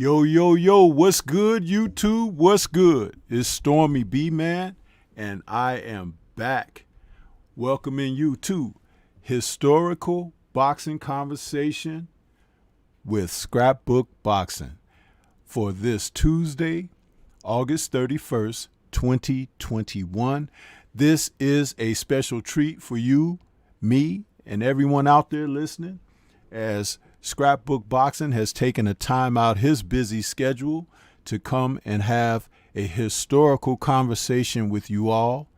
Yo, yo, yo, what's good, YouTube? What's good? It's Stormy B, man, and I am back welcoming you to Historical Boxing Conversation with Scrapbook Boxing for this Tuesday, August 31st, 2021. This is a special treat for you, me, and everyone out there listening, as Scrapbook Boxing has taken a time out his busy schedule to come and have a historical conversation with you all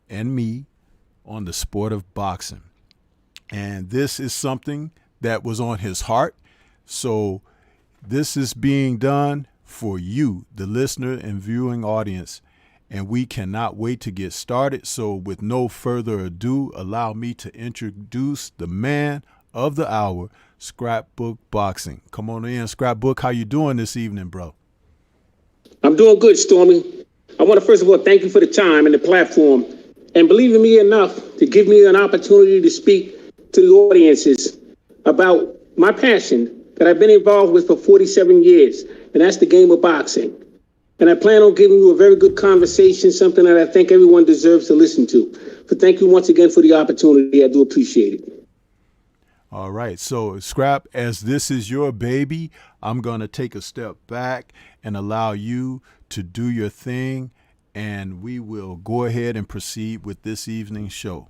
and me on the sport of boxing. And this is something that was on his heart. So this is being done for you, the listener and viewing audience. And we cannot wait to get started. So with no further ado, allow me to introduce the man of the hour, Scrapbook Boxing. Come on in, Scrapbook. How you doing this evening, bro? I'm doing good, Stormy. I want to first of all thank you for the time and the platform and believing me enough to give me an opportunity to speak to the audiences about my passion that I've been involved with for 47 years, and that's the game of boxing. And I plan on giving you a very good conversation, something that I think everyone deserves to listen to. So thank you once again for the opportunity. I do appreciate it. All right. So, Scrap, as this is your baby, I'm going to take a step back and allow you to do your thing, and we will go ahead and proceed with this evening's show.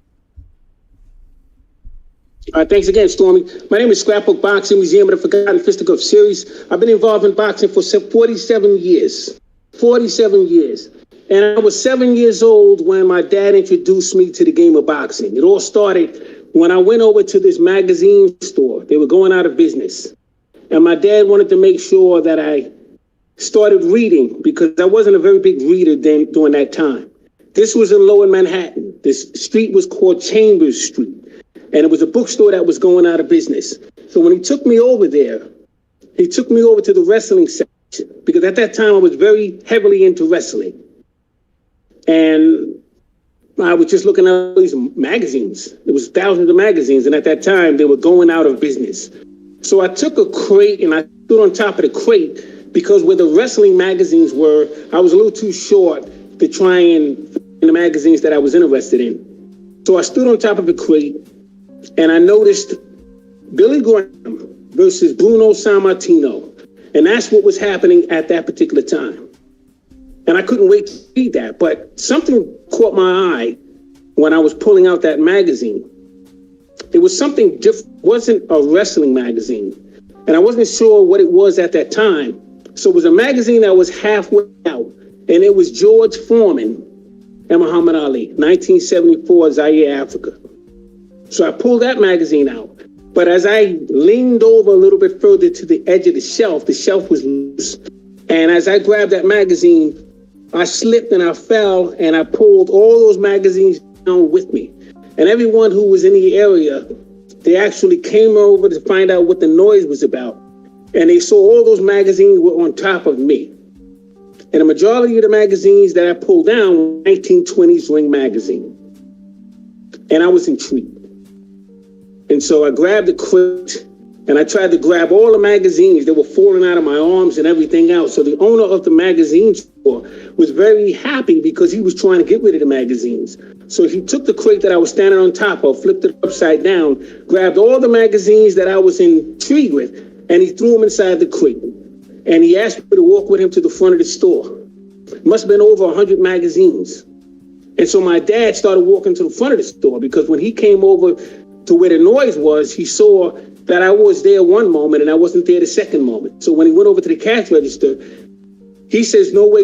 All right, thanks again, Stormy. My name is Scrapbook Boxing, Museum of the Forgotten Fisticuff Series. I've been involved in boxing for 47 years. 47 years. And I was 7 years old when my dad introduced me to the game of boxing. It all started when I went over to this magazine store. They were going out of business. And my dad wanted to make sure that I started reading because I wasn't a very big reader during that time. This was in Lower Manhattan. This street was called Chambers Street. And it was a bookstore that was going out of business. So when he took me over there, he took me over to the wrestling section because at that time I was very heavily into wrestling. And I was just looking at all these magazines. There was thousands of magazines, and at that time, they were going out of business. So I took a crate, and I stood on top of the crate, because where the wrestling magazines were, I was a little too short to try and find the magazines that I was interested in. So I stood on top of the crate, and I noticed Billy Graham versus Bruno Sammartino, and that's what was happening at that particular time. And I couldn't wait to read that. But something caught my eye when I was pulling out that magazine. It was something different. It wasn't a wrestling magazine. And I wasn't sure what it was at that time. So it was a magazine that was halfway out. And it was George Foreman and Muhammad Ali, 1974, Zaire, Africa. So I pulled that magazine out. But as I leaned over a little bit further to the edge of the shelf was loose. And as I grabbed that magazine, I slipped and I fell and I pulled all those magazines down with me. And everyone who was in the area, they actually came over to find out what the noise was about. And they saw all those magazines were on top of me. And the majority of the magazines that I pulled down were 1920s Ring magazine. And I was intrigued. And so I grabbed the crate and I tried to grab all the magazines that were falling out of my arms and everything else. So the owner of the magazine store was very happy because he was trying to get rid of the magazines. So he took the crate that I was standing on top of, flipped it upside down, grabbed all the magazines that I was intrigued with, and he threw them inside the crate. And he asked me to walk with him to the front of the store. It must have been over 100 magazines. And so my dad started walking to the front of the store because when he came over to where the noise was, he saw that I was there one moment and I wasn't there the second moment. So when he went over to the cash register, he says, "No way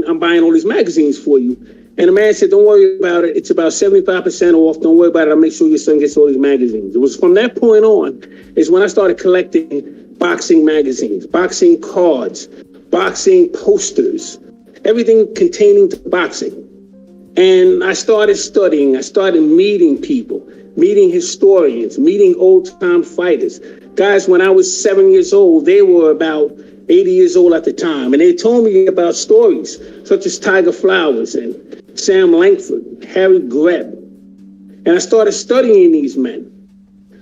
I'm buying all these magazines for you." And the man said, "Don't worry about it. It's about 75% off. Don't worry about it. I'll make sure your son gets all these magazines." It was from that point on is when I started collecting boxing magazines, boxing cards, boxing posters, everything containing to boxing. And I started studying. I started meeting people, meeting historians, meeting old-time fighters. Guys, when I was 7 years old, they were about 80 years old at the time. And they told me about stories such as Tiger Flowers and Sam Langford, Harry Greb. And I started studying these men.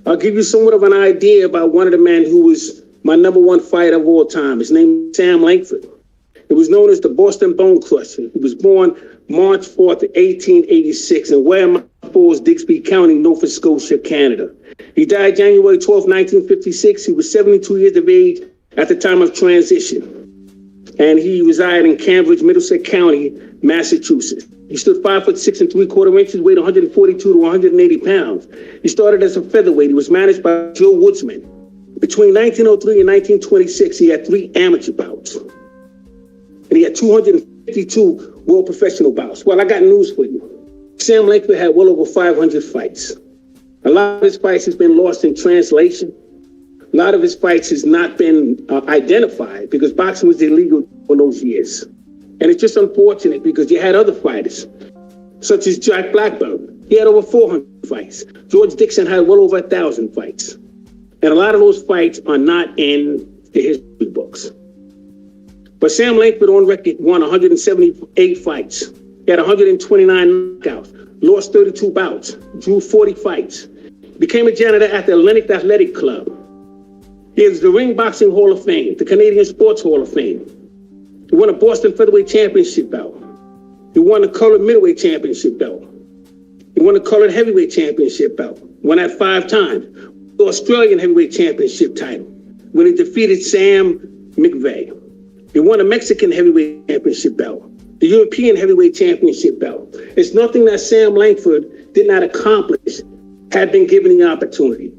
I'll give you somewhat of an idea about one of the men who was my number one fighter of all time. His name is Sam Langford. He was known as the Boston Bone Crusher. He was born March 4th, 1886 in Wareham Falls, Digby County, Nova Scotia, Canada. He died January 12, 1956. He was 72 years of age at the time of transition. And he resided in Cambridge, Middlesex County, Massachusetts. He stood 5'6" and 3/4 inches, weighed 142 to 180 pounds. He started as a featherweight. He was managed by Joe Woodsman. Between 1903 and 1926, he had 3 amateur bouts. And he had 252 world professional bouts. Well, I got news for you. Sam Langford had well over 500 fights. A lot of his fights has been lost in translation. A lot of his fights has not been identified because boxing was illegal for those years. And it's just unfortunate because you had other fighters, such as Jack Blackburn. He had over 400 fights. George Dixon had well over 1,000 fights. And a lot of those fights are not in the history books. But Sam Langford on record won 178 fights. He had 129 knockouts, lost 32 bouts, drew 40 fights, became a janitor at the Atlantic Athletic Club. He is the Ring Boxing Hall of Fame, the Canadian Sports Hall of Fame. He won a Boston Featherweight Championship belt. He won the Colored Middleweight Championship belt. He won the Colored Heavyweight Championship belt, won that 5 times. The Australian Heavyweight Championship title when he defeated Sam McVeigh. He won a Mexican Heavyweight Championship belt, the European Heavyweight Championship belt. It's nothing that Sam Langford did not accomplish had been given the opportunity.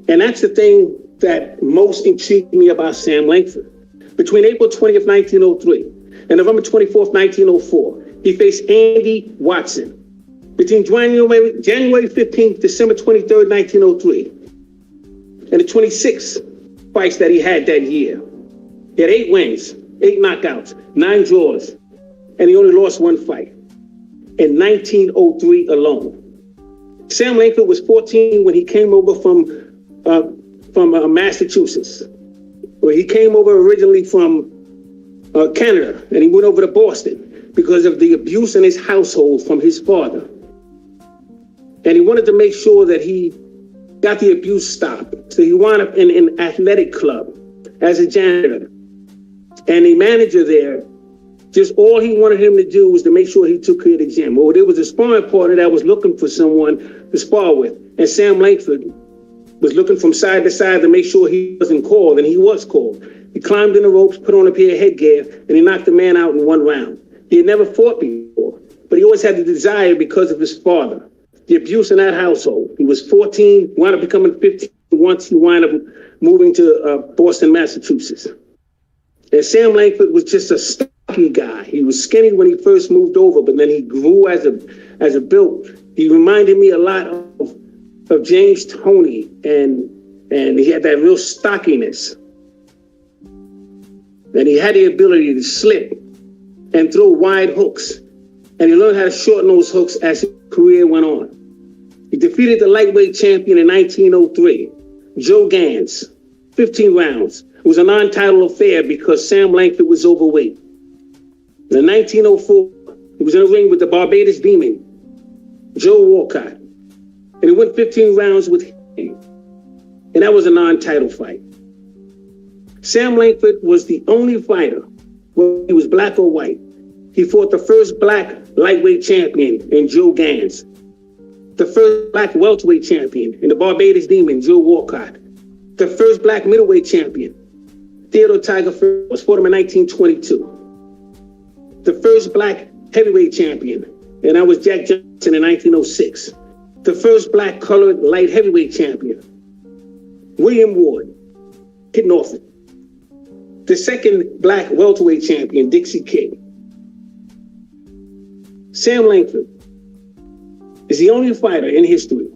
And that's the thing that most intrigued me about Sam Langford. Between April 20th, 1903 and November 24th, 1904, he faced Andy Watson. Between January 15th, December 23rd, 1903, and the 26 fights that he had that year. He had 8 wins, 8 knockouts, 9 draws, and he only lost 1 fight in 1903 alone. Sam Langford was 14 when he came over from Massachusetts. Well, he came over originally from Canada, and he went over to Boston because of the abuse in his household from his father. And he wanted to make sure that he got the abuse stopped. So he wound up in an athletic club as a janitor. And the manager there, just all he wanted him to do was to make sure he took care of the gym. Well, there was a sparring partner that was looking for someone to spar with. And Sam Langford was looking from side to side to make sure he wasn't called, and he was called. He climbed in the ropes, put on a pair of headgear, and he knocked the man out in 1 round. He had never fought before, but he always had the desire because of his father, the abuse in that household. He was 14, wound up becoming 15 once he wound up moving to Boston, Massachusetts. And Sam Langford was just a stocky guy. He was skinny when he first moved over, but then he grew as a build. He reminded me a lot of James Toney, and he had that real stockiness. And he had the ability to slip and throw wide hooks. And he learned how to shorten those hooks as his career went on. He defeated the lightweight champion in 1903, Joe Gans, 15 rounds. It was a non-title affair because Sam Langford was overweight. In 1904, he was in a ring with the Barbados Demon, Joe Walcott. And he went 15 rounds with him. And that was a non-title fight. Sam Langford was the only fighter, whether he was black or white. He fought the first black lightweight champion in Joe Gans, the first black welterweight champion in the Barbados Demon, Joe Walcott, the first black middleweight champion, Theodore Tiger Furst, fought him in 1922. The first black heavyweight champion, and that was Jack Johnson in 1906. The first black colored light heavyweight champion, William Ward, Kid Norfolk. The second black welterweight champion, Dixie King. Sam Langford is the only fighter in history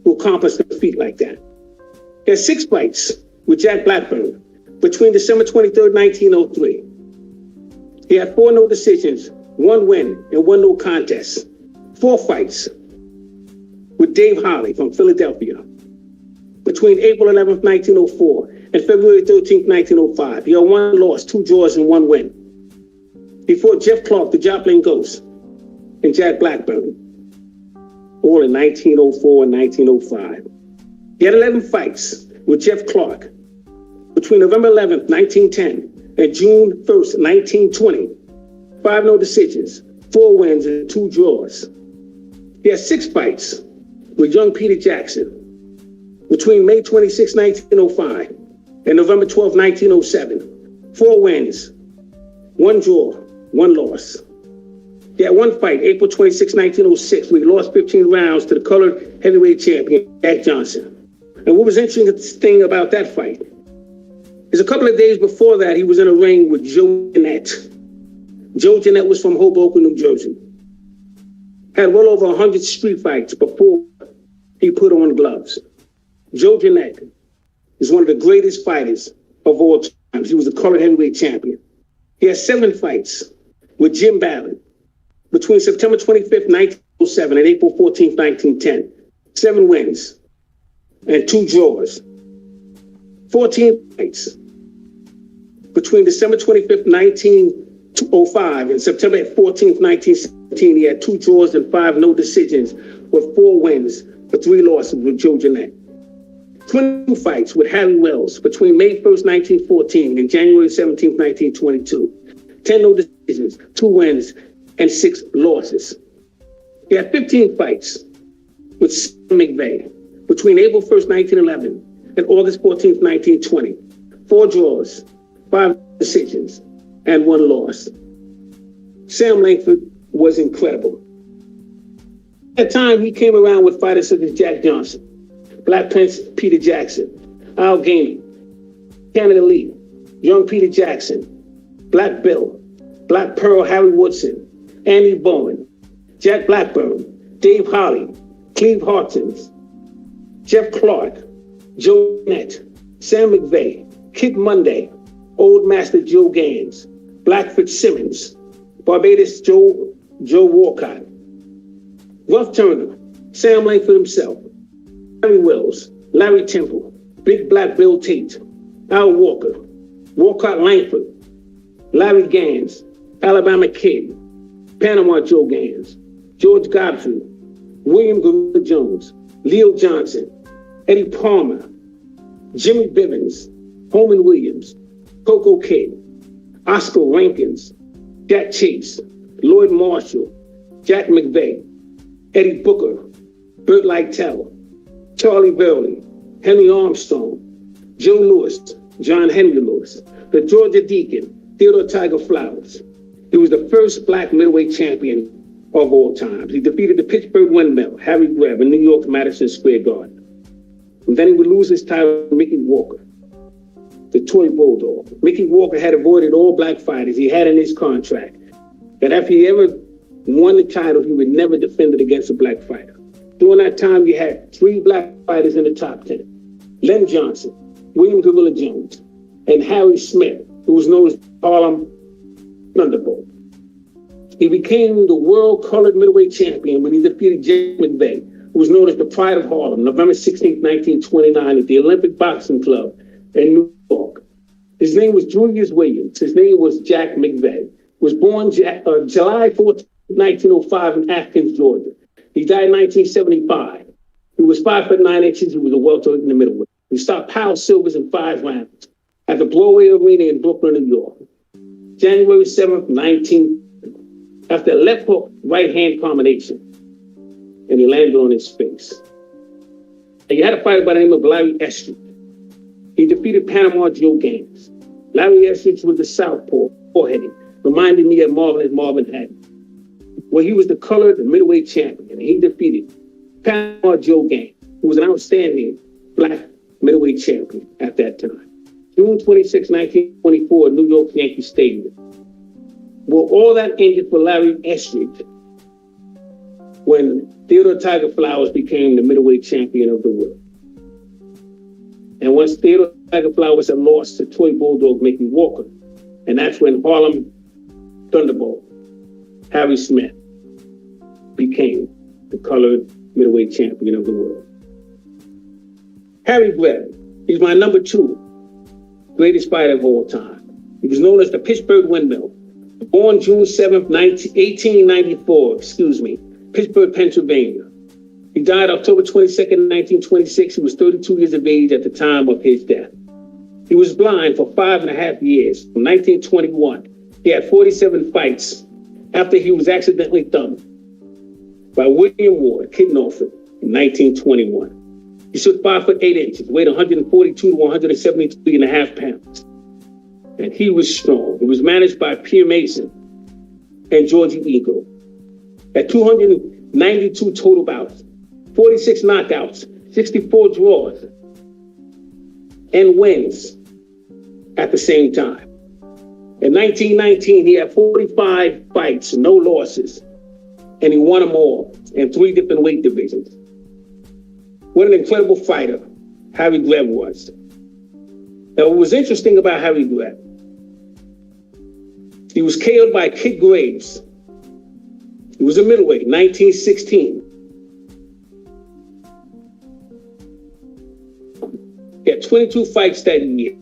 who accomplished a feat like that. He had 6 fights with Jack Blackburn between December 23rd, 1903. He had 4 no decisions, 1 win, and 1 no contest. 4 fights with Dave Holly from Philadelphia between April 11th, 1904 and February 13th, 1905. He had 1 loss, 2 draws, and 1 win. He fought Jeff Clark, the Joplin Ghost, and Jack Blackburn, all in 1904 and 1905. He had 11 fights with Jeff Clark. Between November 11th, 1910 and June 1st, 1920, 5 no decisions, 4 wins and 2 draws. He had 6 fights with young Peter Jackson between May 26, 1905 and November 12, 1907. 4 wins, 1 draw, 1 loss. He had 1 fight, April 26, 1906, where he lost 15 rounds to the colored heavyweight champion, Jack Johnson. And what was interesting about that fight is a couple of days before that, he was in a ring with Joe Jeanette. Joe Jeanette was from Hoboken, New Jersey. Had well over 100 street fights before he put on gloves. Joe Jeanette is one of the greatest fighters of all time. He was a colored heavyweight champion. He had 7 fights with Jim Ballard between September 25th, 1907 and April 14th, 1910. 7 wins and 2 draws. 14 fights between December 25th, 1905 and September 14th, 1917. He had 2 draws and 5 no decisions with 4 wins but 3 losses with Joe Jeanette. 22 fights with Harry Wells between May 1st, 1914 and January 17th, 1922. 10 no decisions, 2 wins, and 6 losses. He had 15 fights with Sam McVeigh between April 1st, 1911 and August 14th, 1920. 4 draws, 5 decisions, and 1 loss. Sam Langford was incredible. At the time, he came around with fighters such as Jack Johnson, Black Prince Peter Jackson, Al Ganey, Canada Lee, young Peter Jackson, Black Bill, Black Pearl Harry Woodson, Andy Bowen, Jack Blackburn, Dave Holly, Cleve Hartons, Jeff Clark, Joe Jeanette, Sam McVeigh, Kid Monday, Old Master Joe Gans, Black Fitzsimmons, Barbados Joe Walcott, Rough Turner, Sam Langford himself, Harry Wells, Larry Temple, Big Black Bill Tate, Al Walker, Walcott Langford, Larry Gans, Alabama Kid, Panama Joe Gans, George Godfrey, William Gorilla Jones, Leo Johnson, Eddie Palmer, Jimmy Bivens, Holman Williams, Coco Kid, Oscar Rankins, Jack Chase, Lloyd Marshall, Jack McVeigh, Eddie Booker, Burt Lytell, Charlie Burley, Henry Armstrong, Joe Lewis, John Henry Lewis, the Georgia Deacon, Theodore Tiger Flowers. He was the first Black middleweight champion of all times. He defeated the Pittsburgh Windmill, Harry Greb, in New York's Madison Square Garden. And then he would lose his title to Mickey Walker, the toy bulldog. Mickey Walker had avoided all Black fighters. He had in his contract that if he ever won the title, he would never defend it against a Black fighter. During that time, you had 3 Black fighters in the top 10. Len Johnson, William Gorilla Jones, and Harry Smith, who was known as Harlem Thunderbolt. He became the world colored middleweight champion when he defeated Jack McVeigh, who was known as the Pride of Harlem, November 16, 1929, at the Olympic Boxing Club in New York. His name was Julius Williams. His name was Jack McVeigh. Was born July 14, 1905 in Athens, Georgia. He died in 1975. He was 5'9". He was a welterweight in the middleweight. He stopped Hal Silvers in 5 rounds at the Broadway Arena in Brooklyn, New York. January 7th, 19, after a left hook, right hand combination. And he landed on his face. And you had a fighter by the name of Larry Estridge. He defeated Panama Joe Gans. Larry Estridge was the southpaw, four-headed, reminded me of Marvin Hatton. Well, he was the colored middleweight champion, and he defeated Panama Joe Gans, who was an outstanding Black middleweight champion at that time. June 26, 1924, New York Yankee Stadium. Well, all that ended for Larry Estridge when Theodore Tiger Flowers became the middleweight champion of the world. And once Theodore Tiger Flowers had lost to toy bulldog Mickey Walker, and that's when Harlem Thunderbolt, Harry Smith, became the colored middleweight champion of the world. Harry Greb, he's my number 2 greatest fighter of all time. He was known as the Pittsburgh Windmill. Born June 7th, 1894, Pittsburgh, Pennsylvania. He died October 22nd, 1926. He was 32 years of age at the time of his death. He was blind for 5.5 years. From 1921, he had 47 fights after he was accidentally thumbed by William Ward, Kid Norfolk, in 1921. He stood 5 foot 8 inches, weighed 142 to 173.5 pounds. And he was strong. He was managed by Pierre Mason and Georgie Eagle. At 292 total bouts, 46 knockouts, 64 draws, and wins at the same time. In 1919, he had 45 fights, no losses, and he won them all in 3 different weight divisions. What an incredible fighter Harry Greb was. Now, what was interesting about Harry Greb, he was KO'd by Kid Graves. He was a middleweight, 1916. He had 22 fights that year.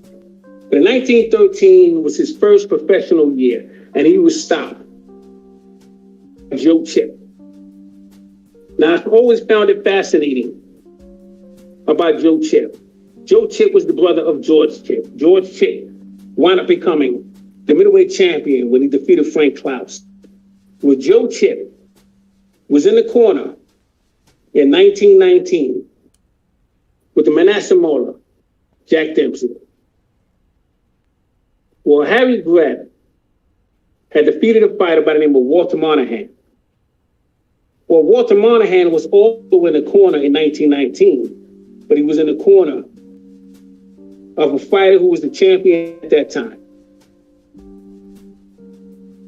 But in 1913 was his first professional year, and he was stopped by Joe Chip. Now, I've always found it fascinating about Joe Chip. Joe Chip was the brother of George Chip. George Chip wound up becoming the middleweight champion when he defeated Frank Klaus. Well, Joe Chip was in the corner in 1919 with the Manasseh Mauler, Jack Dempsey. Well, Harry Greb had defeated a fighter by the name of Walter Monahan. Well, Walter Monahan was also in the corner in 1919, but he was in the corner of a fighter who was the champion at that time.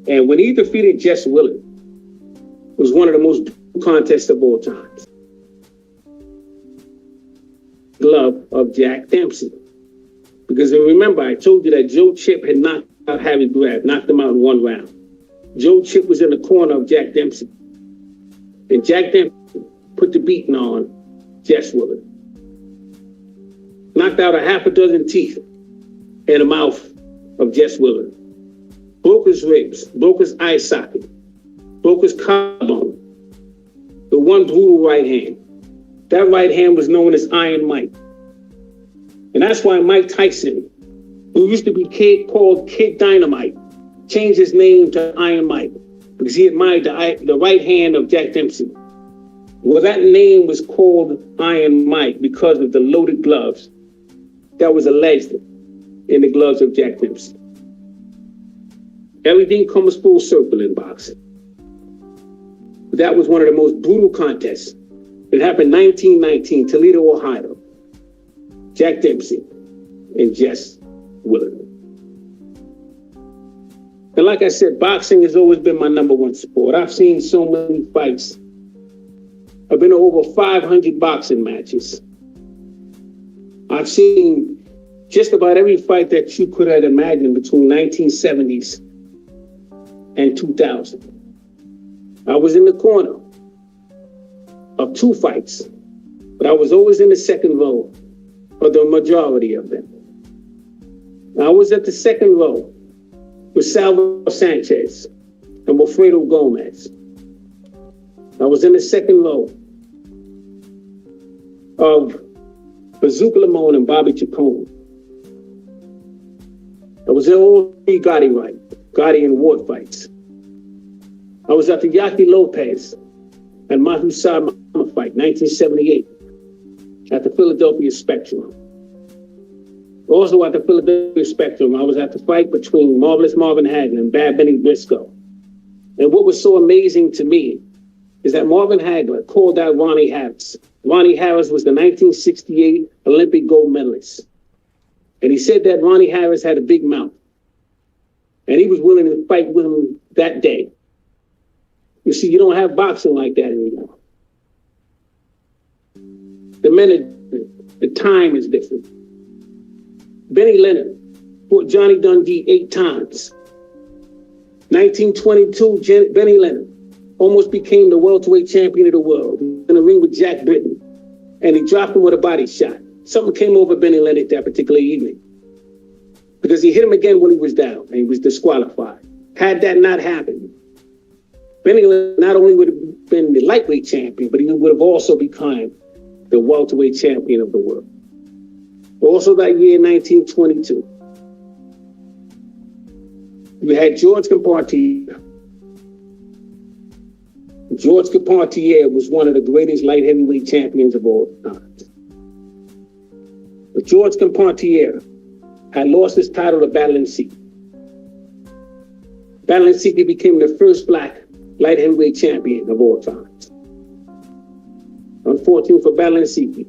And when he defeated Jess Willard, it was one of the most contests of all time. Glove of Jack Dempsey. Because remember, I told you that Joe Chip had knocked out Harry Greb, knocked him out in 1 round. Joe Chip was in the corner of Jack Dempsey. And Jack Dempsey put the beating on Jess Willard. Knocked out a 6 teeth in the mouth of Jess Willard. Broke his ribs, broke his eye socket, broke his collarbone. The one brutal right hand. That right hand was known as Iron Mike. And that's why Mike Tyson, who used to be called Kid Dynamite, changed his name to Iron Mike because he admired the right hand of Jack Dempsey. Well, that name was called Iron Mike because of the loaded gloves that was alleged in the gloves of Jack Dempsey. Everything comes full circle in boxing. But that was one of the most brutal contests. It happened 1919, Toledo, Ohio. Jack Dempsey and Jess Willard. And like I said, boxing has always been my number one sport. I've seen so many fights. I've been to over 500 boxing matches. I've seen just about every fight that you could have imagined between 1970s and 2000. I was in the corner of 2 fights, but I was always in the second row for the majority of them. I was at the second row with Salvador Sanchez and Wilfredo Gomez. I was in the second row of Bazooka Lamone and Bobby Chacon. I was in all 3 Gotti and Ward fights. I was at the Yaki Lopez and Mahusad Muhammad fight, 1978, at the Philadelphia Spectrum. Also at the Philadelphia Spectrum, I was at the fight between Marvelous Marvin Hagler and Bad Benny Briscoe. And what was so amazing to me is that Marvin Hagler called out Ronnie Harris. Ronnie Harris was the 1968 Olympic gold medalist. And he said that Ronnie Harris had a big mouth. And he was willing to fight with him that day. You see, you don't have boxing like that anymore. The minute, the time is different. Benny Leonard fought Johnny Dundee 8 times. 1922, Benny Leonard almost became the welterweight champion of the world in the ring with Jack Britton. And he dropped him with a body shot. Something came over Benny Leonard that particular evening because he hit him again when he was down and he was disqualified. Had that not happened, Benny not only would have been the lightweight champion, but he would have also become the welterweight champion of the world. Also that year, 1922, you had George Carpentier. George Carpentier was one of the greatest light heavyweight champions of all time. But George Carpentier had lost his title to Balancini. Balancini became the first black light heavyweight champion of all time. Unfortunately for Balancini,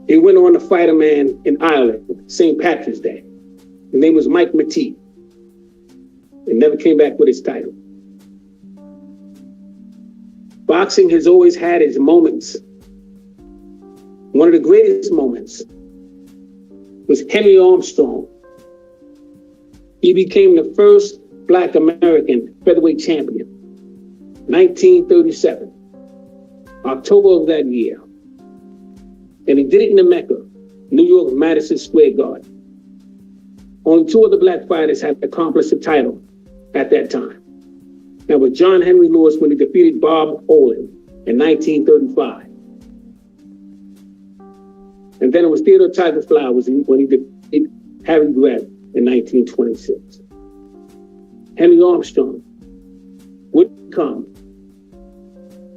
he went on to fight a man in Ireland, St. Patrick's Day. His name was Mike Matee. He never came back with his title. Boxing has always had its moments. One of the greatest moments was Henry Armstrong. He became the first Black American featherweight champion, 1937, October of that year. And he did it in the Mecca, New York, Madison Square Garden. Only two other black fighters had accomplished the title at that time. That was John Henry Lewis when he defeated Bob Olin in 1935. And then it was Theodore Tiger Flowers when he defeated Harry Greb in 1926. Henry Armstrong would become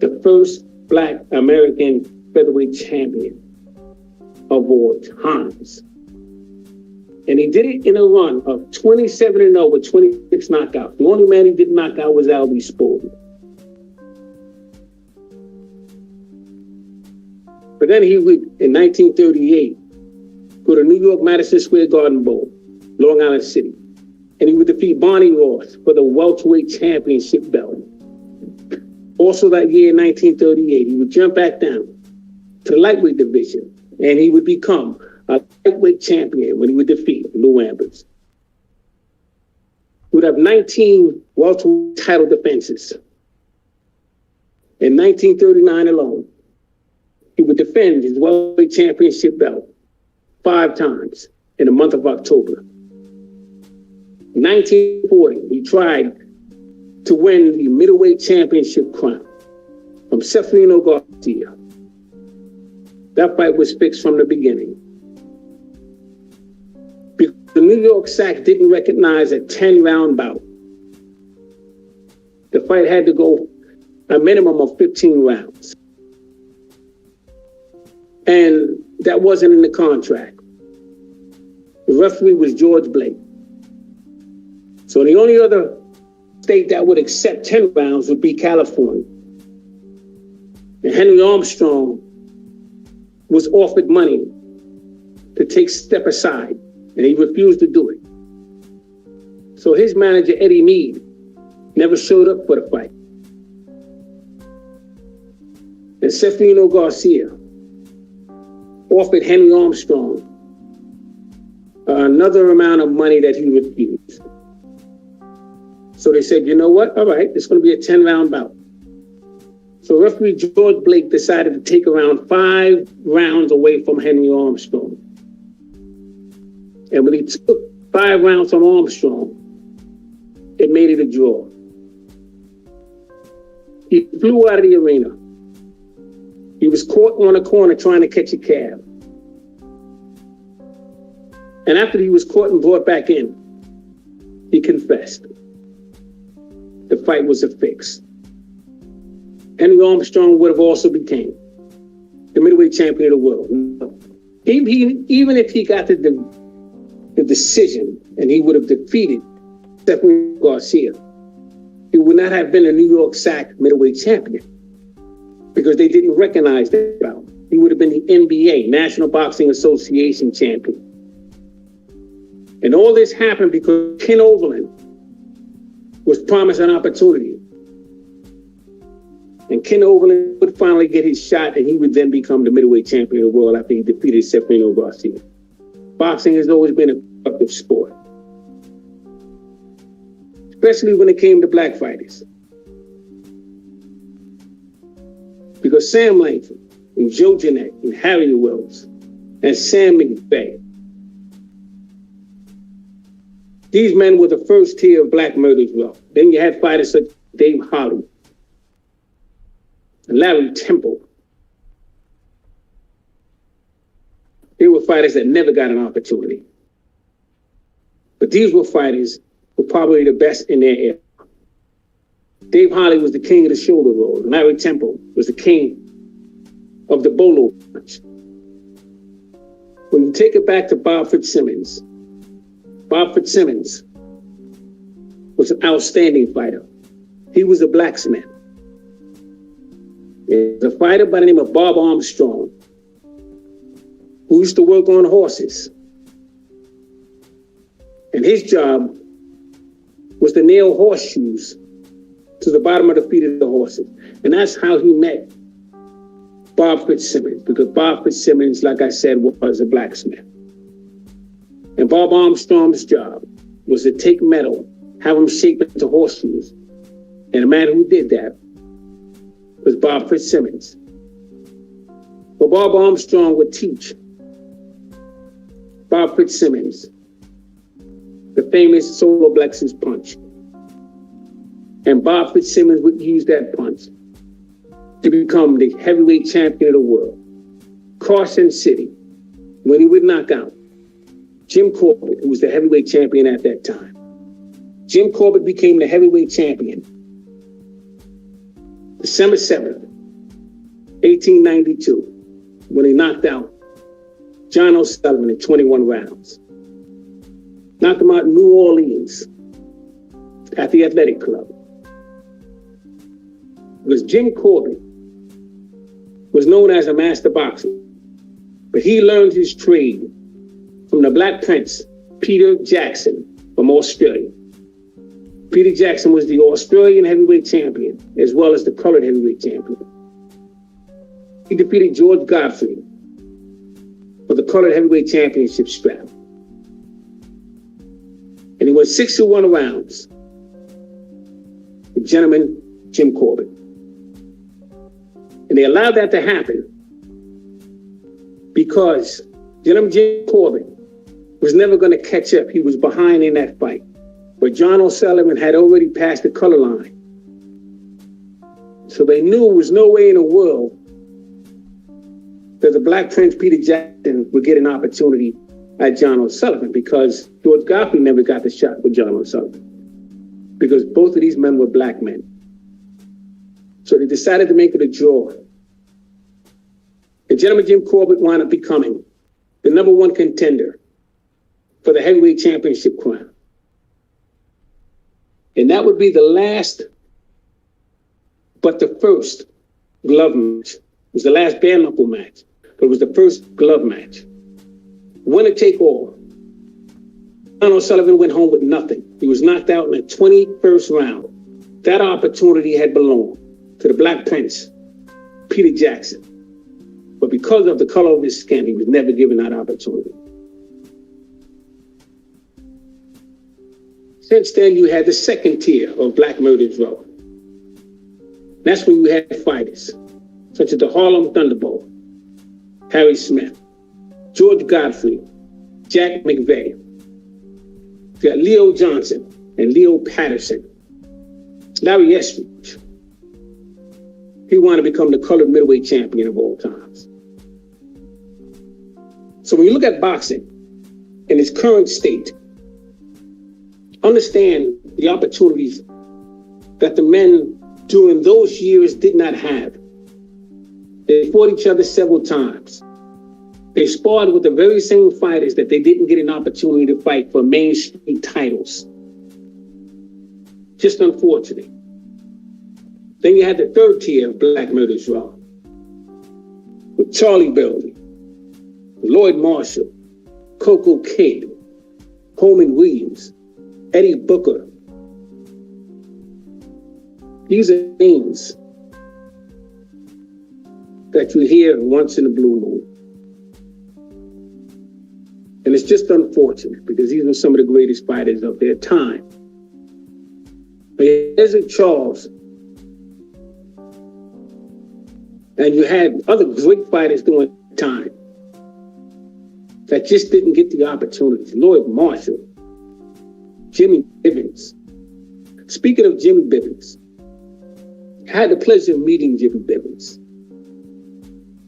the first Black American featherweight champion of all times. And he did it in a run of 27-0 with 26 knockouts. The only man he didn't knock out was Albie Sporting. But then he would, in 1938, go to New York Madison Square Garden Bowl, Long Island City, and he would defeat Barney Ross for the welterweight championship belt. Also that year, in 1938, he would jump back down to the lightweight division, and he would become a lightweight champion when he would defeat Lou Ambers. He would have 19 welterweight title defenses. In 1939 alone, he would defend his welterweight championship belt 5 times in the month of October. In 1940, he tried to win the middleweight championship crown from Seferino Garcia. That fight was fixed from the beginning. Because the New York SAC didn't recognize a 10-round bout. The fight had to go a minimum of 15 rounds. And that wasn't in the contract. The referee was George Blake. So the only other state that would accept 10 rounds would be California. And Henry Armstrong was offered money to take step aside, and he refused to do it. So his manager, Eddie Mead, never showed up for the fight. And Seferino Garcia offered Henry Armstrong another amount of money that he refused. So they said, you know what? All right, it's going to be a 10-round bout. So referee George Blake decided to take around 5 rounds away from Henry Armstrong. And when he took 5 rounds from Armstrong, it made it a draw. He flew out of the arena. He was caught on a corner trying to catch a cab. And after he was caught and brought back in, he confessed. The fight was a fix. Henry Armstrong would have also became the middleweight champion of the world. Even if he got the decision and he would have defeated Seferino Garcia, he would not have been a New York SAC middleweight champion because they didn't recognize that bout. He would have been the NBA, National Boxing Association champion. And all this happened because Ken Overland was promised an opportunity. And Ken Overland would finally get his shot, and he would then become the middleweight champion of the world after he defeated Seferino Garcia. Boxing has always been a productive sport, especially when it came to black fighters. Because Sam Langford and Joe Jeanette and Harry Wills and Sam McVeigh These men were the first tier of black murderers. Well, then you had fighters such as Dave Holly and Larry Temple. They were fighters that never got an opportunity. But these were fighters who were probably the best in their era. Dave Holly was the king of the shoulder roll. Larry Temple was the king of the bolo punch. When you take it back to Bob Fitzsimmons was an outstanding fighter. He was a blacksmith. There's a fighter by the name of Bob Armstrong who used to work on horses. And his job was to nail horseshoes to the bottom of the feet of the horses. And that's how he met Bob Fitzsimmons, because Bob Fitzsimmons, like I said, was a blacksmith. And Bob Armstrong's job was to take metal, have them shaped into horseshoes. And the man who did that was Bob Fitzsimmons. But Bob Armstrong would teach Bob Fitzsimmons the famous solar plexus punch. And Bob Fitzsimmons would use that punch to become the heavyweight champion of the world. Carson City, when he would knock out Jim Corbett, who was the heavyweight champion at that time. Jim Corbett became the heavyweight champion December 7th, 1892, when he knocked out John O'Sullivan in 21 rounds. Knocked him out in New Orleans at the Athletic Club. Because Jim Corbett was known as a master boxer, but he learned his trade from the Black Prince, Peter Jackson, from Australia. Peter Jackson was the Australian heavyweight champion, as well as the colored heavyweight champion. He defeated George Godfrey for the colored heavyweight championship strap. And he went 6-1 rounds. The gentleman, Jim Corbett. And they allowed that to happen because gentleman Jim Corbett was never going to catch up. He was behind in that fight. But John O'Sullivan had already passed the color line. So they knew there was no way in the world that the Black Prince Peter Jackson would get an opportunity at John O'Sullivan, because George Godfrey never got the shot with John O'Sullivan, because both of these men were black men. So they decided to make it a draw. And gentleman Jim Corbett wound up becoming the #1 contender for the heavyweight championship crown. And that would be the last, but the first glove match. It was the last bare knuckle match, but it was the first glove match. Winner take all. John O'Sullivan went home with nothing. He was knocked out in the 21st round. That opportunity had belonged to the Black Prince, Peter Jackson. But because of the color of his skin, he was never given that opportunity. Since then, you had the second tier of black murderers row. That's when you had fighters such as the Harlem Thunderbolt, Harry Smith, George Godfrey, Jack McVeigh. You got Leo Johnson and Leo Patterson, Larry Estridge. He wanted to become the colored middleweight champion of all times. So when you look at boxing in its current state, understand the opportunities that the men during those years did not have. They fought each other several times. They sparred with the very same fighters that they didn't get an opportunity to fight for mainstream titles. Just unfortunate. Then you had the third tier of black murderers row, with Charlie Belden, Lloyd Marshall, Coco Kidd, Coleman Williams, Eddie Booker. These are names that you hear once in a blue moon. And it's just unfortunate because these were some of the greatest fighters of their time. But here's a Charles. And you had other great fighters during the time that just didn't get the opportunities. Lloyd Marshall, Jimmy Bivens. Speaking of Jimmy Bivens, I had the pleasure of meeting Jimmy Bivens.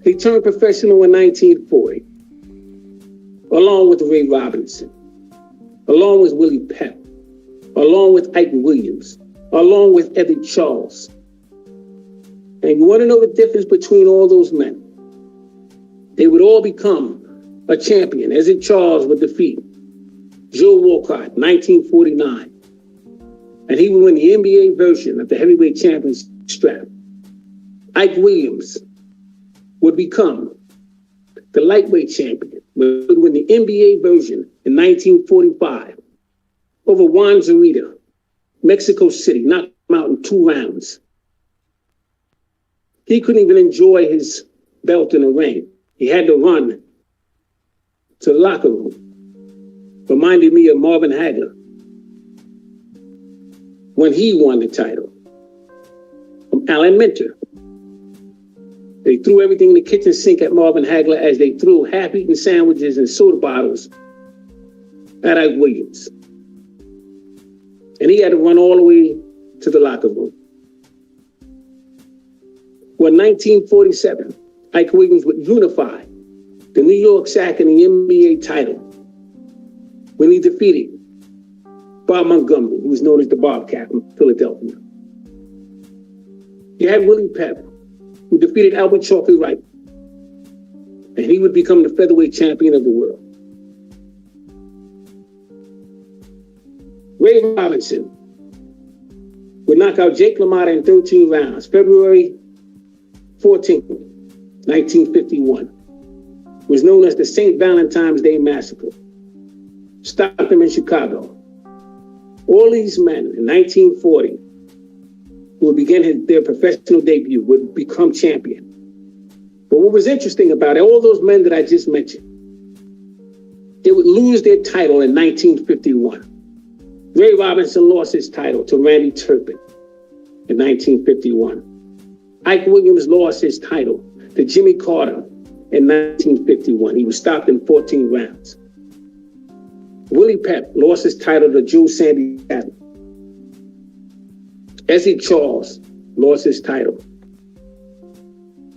He turned professional in 1940, along with Ray Robinson, along with Willie Pep, along with Ike Williams, along with Eddie Charles. And you want to know the difference between all those men? They would all become a champion. Eddie Charles would defeat Joe Walcott, 1949. And he would win the NBA version of the heavyweight championship strap. Ike Williams would become the lightweight champion, would win the NBA version in 1945 over Juan Zarita, Mexico City, knocked him out in 2 rounds. He couldn't even enjoy his belt in the ring. He had to run to the locker room. Reminded me of Marvin Hagler when he won the title from Alan Minter. They threw everything in the kitchen sink at Marvin Hagler as they threw half-eaten sandwiches and soda bottles at Ike Williams. And he had to run all the way to the locker room. When 1947, Ike Williams would unify the New York Sack and the NBA title when he defeated Bob Montgomery, who was known as the Bobcat from Philadelphia. You had Willie Pep, who defeated Albert Chalky Wright, and he would become the featherweight champion of the world. Ray Robinson would knock out Jake LaMotta in 13 rounds, February 14, 1951. Was known as the St. Valentine's Day Massacre. Stopped him in Chicago. All these men in 1940 who would begin their professional debut would become champion. But what was interesting about it, all those men that I just mentioned, they would lose their title in 1951. Ray Robinson lost his title to Randy Turpin in 1951. Ike Williams lost his title to Jimmy Carter in 1951. He was stopped in 14 rounds. Willie Pep lost his title to Joe Sandy Patton. Eddie Charles lost his title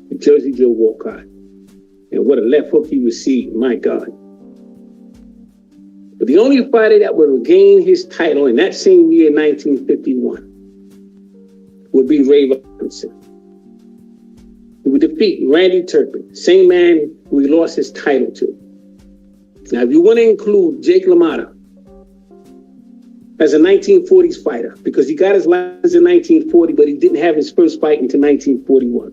to Jersey Joe Walcott. And what a left hook he received, my God. But the only fighter that would regain his title in that same year, 1951, would be Ray Robinson. He would defeat Randy Turpin, same man who he lost his title to. Now, if you want to include Jake LaMotta as a 1940s fighter, because he got his license in 1940, but he didn't have his first fight until 1941.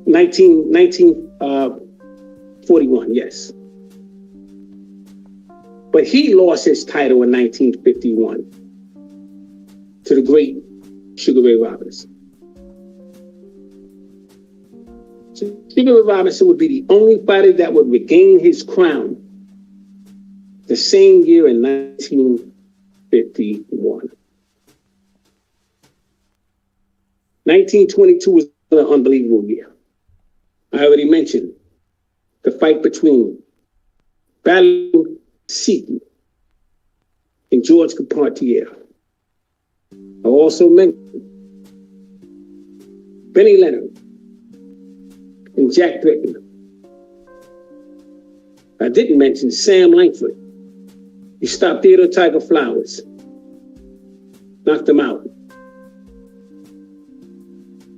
1941, yes. But he lost his title in 1951 to the great Sugar Ray Robinson. So Sugar Ray Robinson would be the only fighter that would regain his crown the same year in 1951. 1922 was another unbelievable year. I already mentioned the fight between Battle Seton and George Carpentier. I also mentioned Benny Leonard and Jack Britton. I didn't mention Sam Langford. He stopped Theodore Tiger Flowers, knocked him out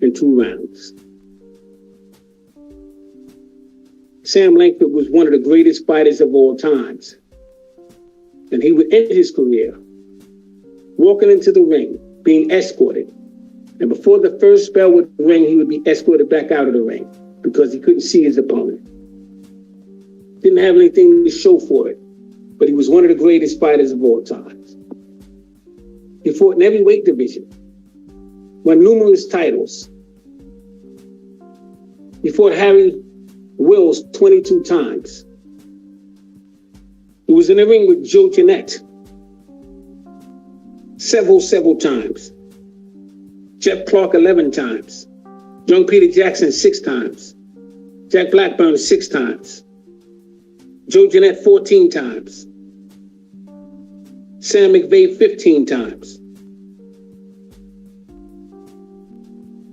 in 2 rounds. Sam Langford was one of the greatest fighters of all times. And he would end his career walking into the ring, being escorted. And before the first bell would ring, he would be escorted back out of the ring because he couldn't see his opponent. Didn't have anything to show for it, but he was one of the greatest fighters of all times. He fought in every weight division, won numerous titles. He fought Harry Wills 22 times. He was in the ring with Joe Jeanette several times. Jeff Clark 11 times. Young Peter Jackson 6 times. Jack Blackburn 6 times. Joe Jeanette 14 times. Sam McVay 15 times.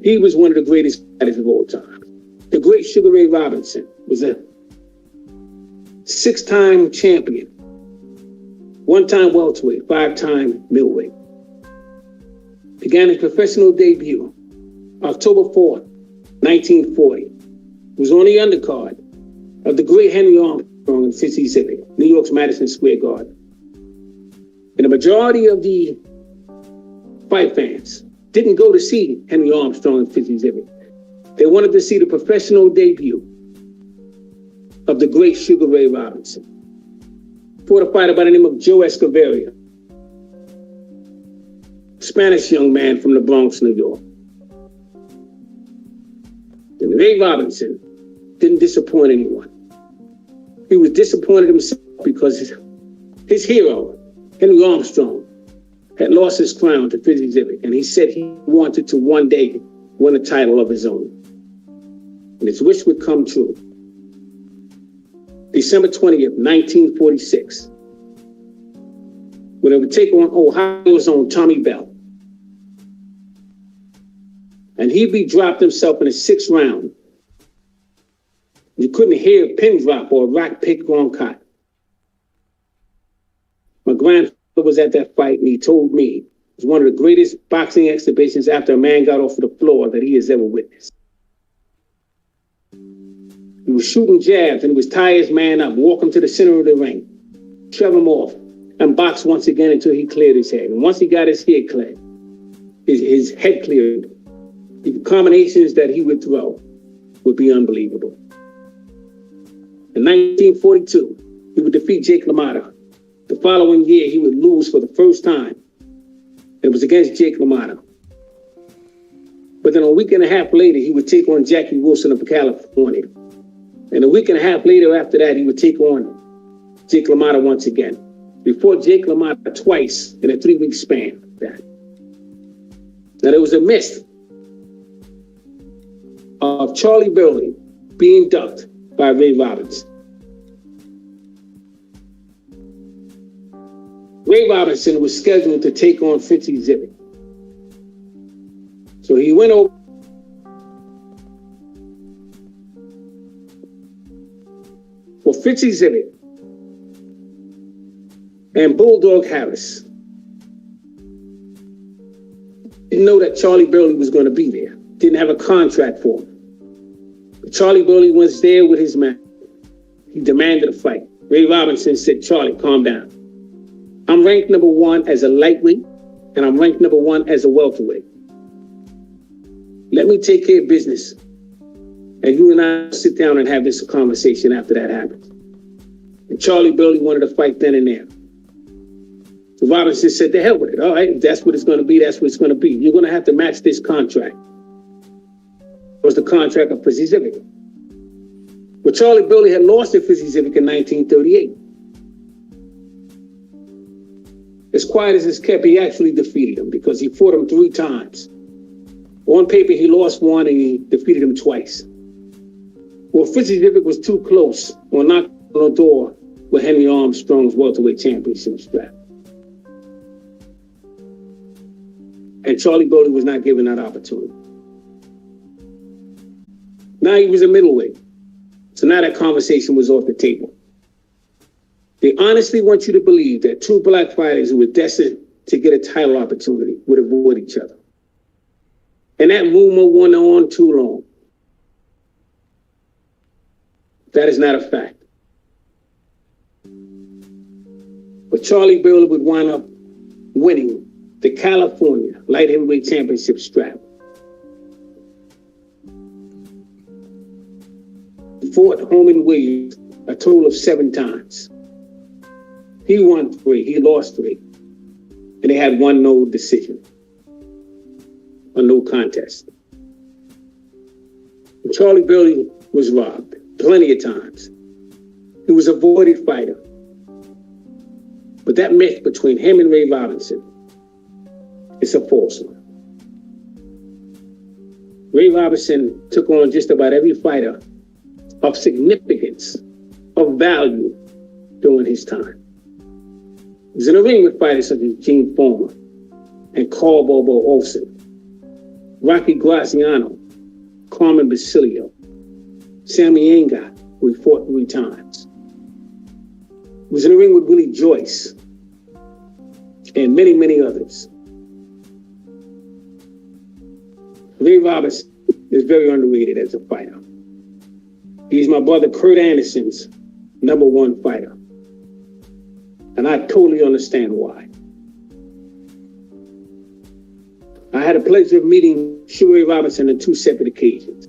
He was one of the greatest fighters of all time. The great Sugar Ray Robinson was a 6-time champion, 1-time welterweight, 5-time middleweight. Began his professional debut October 4th, 1940. Was on the undercard of the great Henry Armstrong in Fitzy Civic, New York's Madison Square Garden. And the majority of the fight fans didn't go to see Henry Armstrong in Fitzy Civic. They wanted to see the professional debut of the great Sugar Ray Robinson. Fought a fighter by the name of Joe Escoveria, Spanish young man from the Bronx, New York. And Ray Robinson didn't disappoint anyone. He was disappointed himself because his hero, Henry Armstrong, had lost his crown to Fitzy Civic, and he said he wanted to one day win a title of his own. And his wish would come true. December 20th, 1946, when they would take on Ohio's own Tommy Bell. And he dropped himself in the 6th round. You couldn't hear a pin drop or a rock pick on cot. My grandfather was at that fight, and he told me it was one of the greatest boxing exhibitions after a man got off of the floor that he has ever witnessed. He was shooting jabs, and he was tie his man up, walk him to the center of the ring, shove him off, and box once again until he cleared his head. And once he got his head cleared, his head cleared, the combinations that he would throw would be unbelievable. In 1942, he would defeat Jake LaMotta. The following year, he would lose for the first time. It was against Jake LaMotta. But then a week and a half later, he would take on Jackie Wilson of California. And a week and a half later after that, he would take on Jake LaMotta once again. Before Jake LaMotta twice in a 3-week span. Now, there was a myth of Charlie Burley being ducked by Ray Robinson. Ray Robinson was scheduled to take on Fitzy Civic. So he went over for Fitzy Civic and Bulldog Harris. Didn't know that Charlie Burley was going to be there. Didn't have a contract for him. But Charlie Burley was there with his man. He demanded a fight. Ray Robinson said, "Charlie, calm down. I'm ranked number 1 as a lightweight, and I'm ranked number 1 as a welterweight. Let me take care of business, and you and I sit down and have this conversation after that happens." And Charlie Burley wanted to fight then and there. So Robinson said, "The hell with it. All right, if that's what it's going to be, that's what it's going to be. You're going to have to match this contract." It was the contract of Fitzy Civic. But Charlie Burley had lost at Fitzy Civic in 1938. As quiet as it's kept, he actually defeated him because he fought him 3 times. On paper, he lost 1 and he defeated him twice. Well, Fitzy Civic was too close or knocked on the door with Henry Armstrong's welterweight championship strap. And Charlie Burley was not given that opportunity. Now he was a middleweight. So now that conversation was off the table. They honestly want you to believe that 2 black fighters who were destined to get a title opportunity would avoid each other. And that rumor went on too long. That is not a fact. But Charlie Burley would wind up winning the California Light Heavyweight Championship strap. He fought Holman Williams a total of 7 times. He won 3, he lost 3. And they had 1 no decision. A no contest. And Charlie Burley was robbed plenty of times. He was a avoided fighter. But that myth between him and Ray Robinson is a false one. Ray Robinson took on just about every fighter of significance, of value during his time. was in the ring with fighters such as Gene Foreman and Carl Bobo Olsen, Rocky Graziano, Carmen Basilio, Sammy Engat, who he fought 3 times. He was in the ring with Willie Joyce and many, many others. Ray Robinson is very underrated as a fighter. He's my brother Kurt Anderson's #1 fighter. And I totally understand why. I had the pleasure of meeting Sugar Ray Robinson on 2 separate occasions.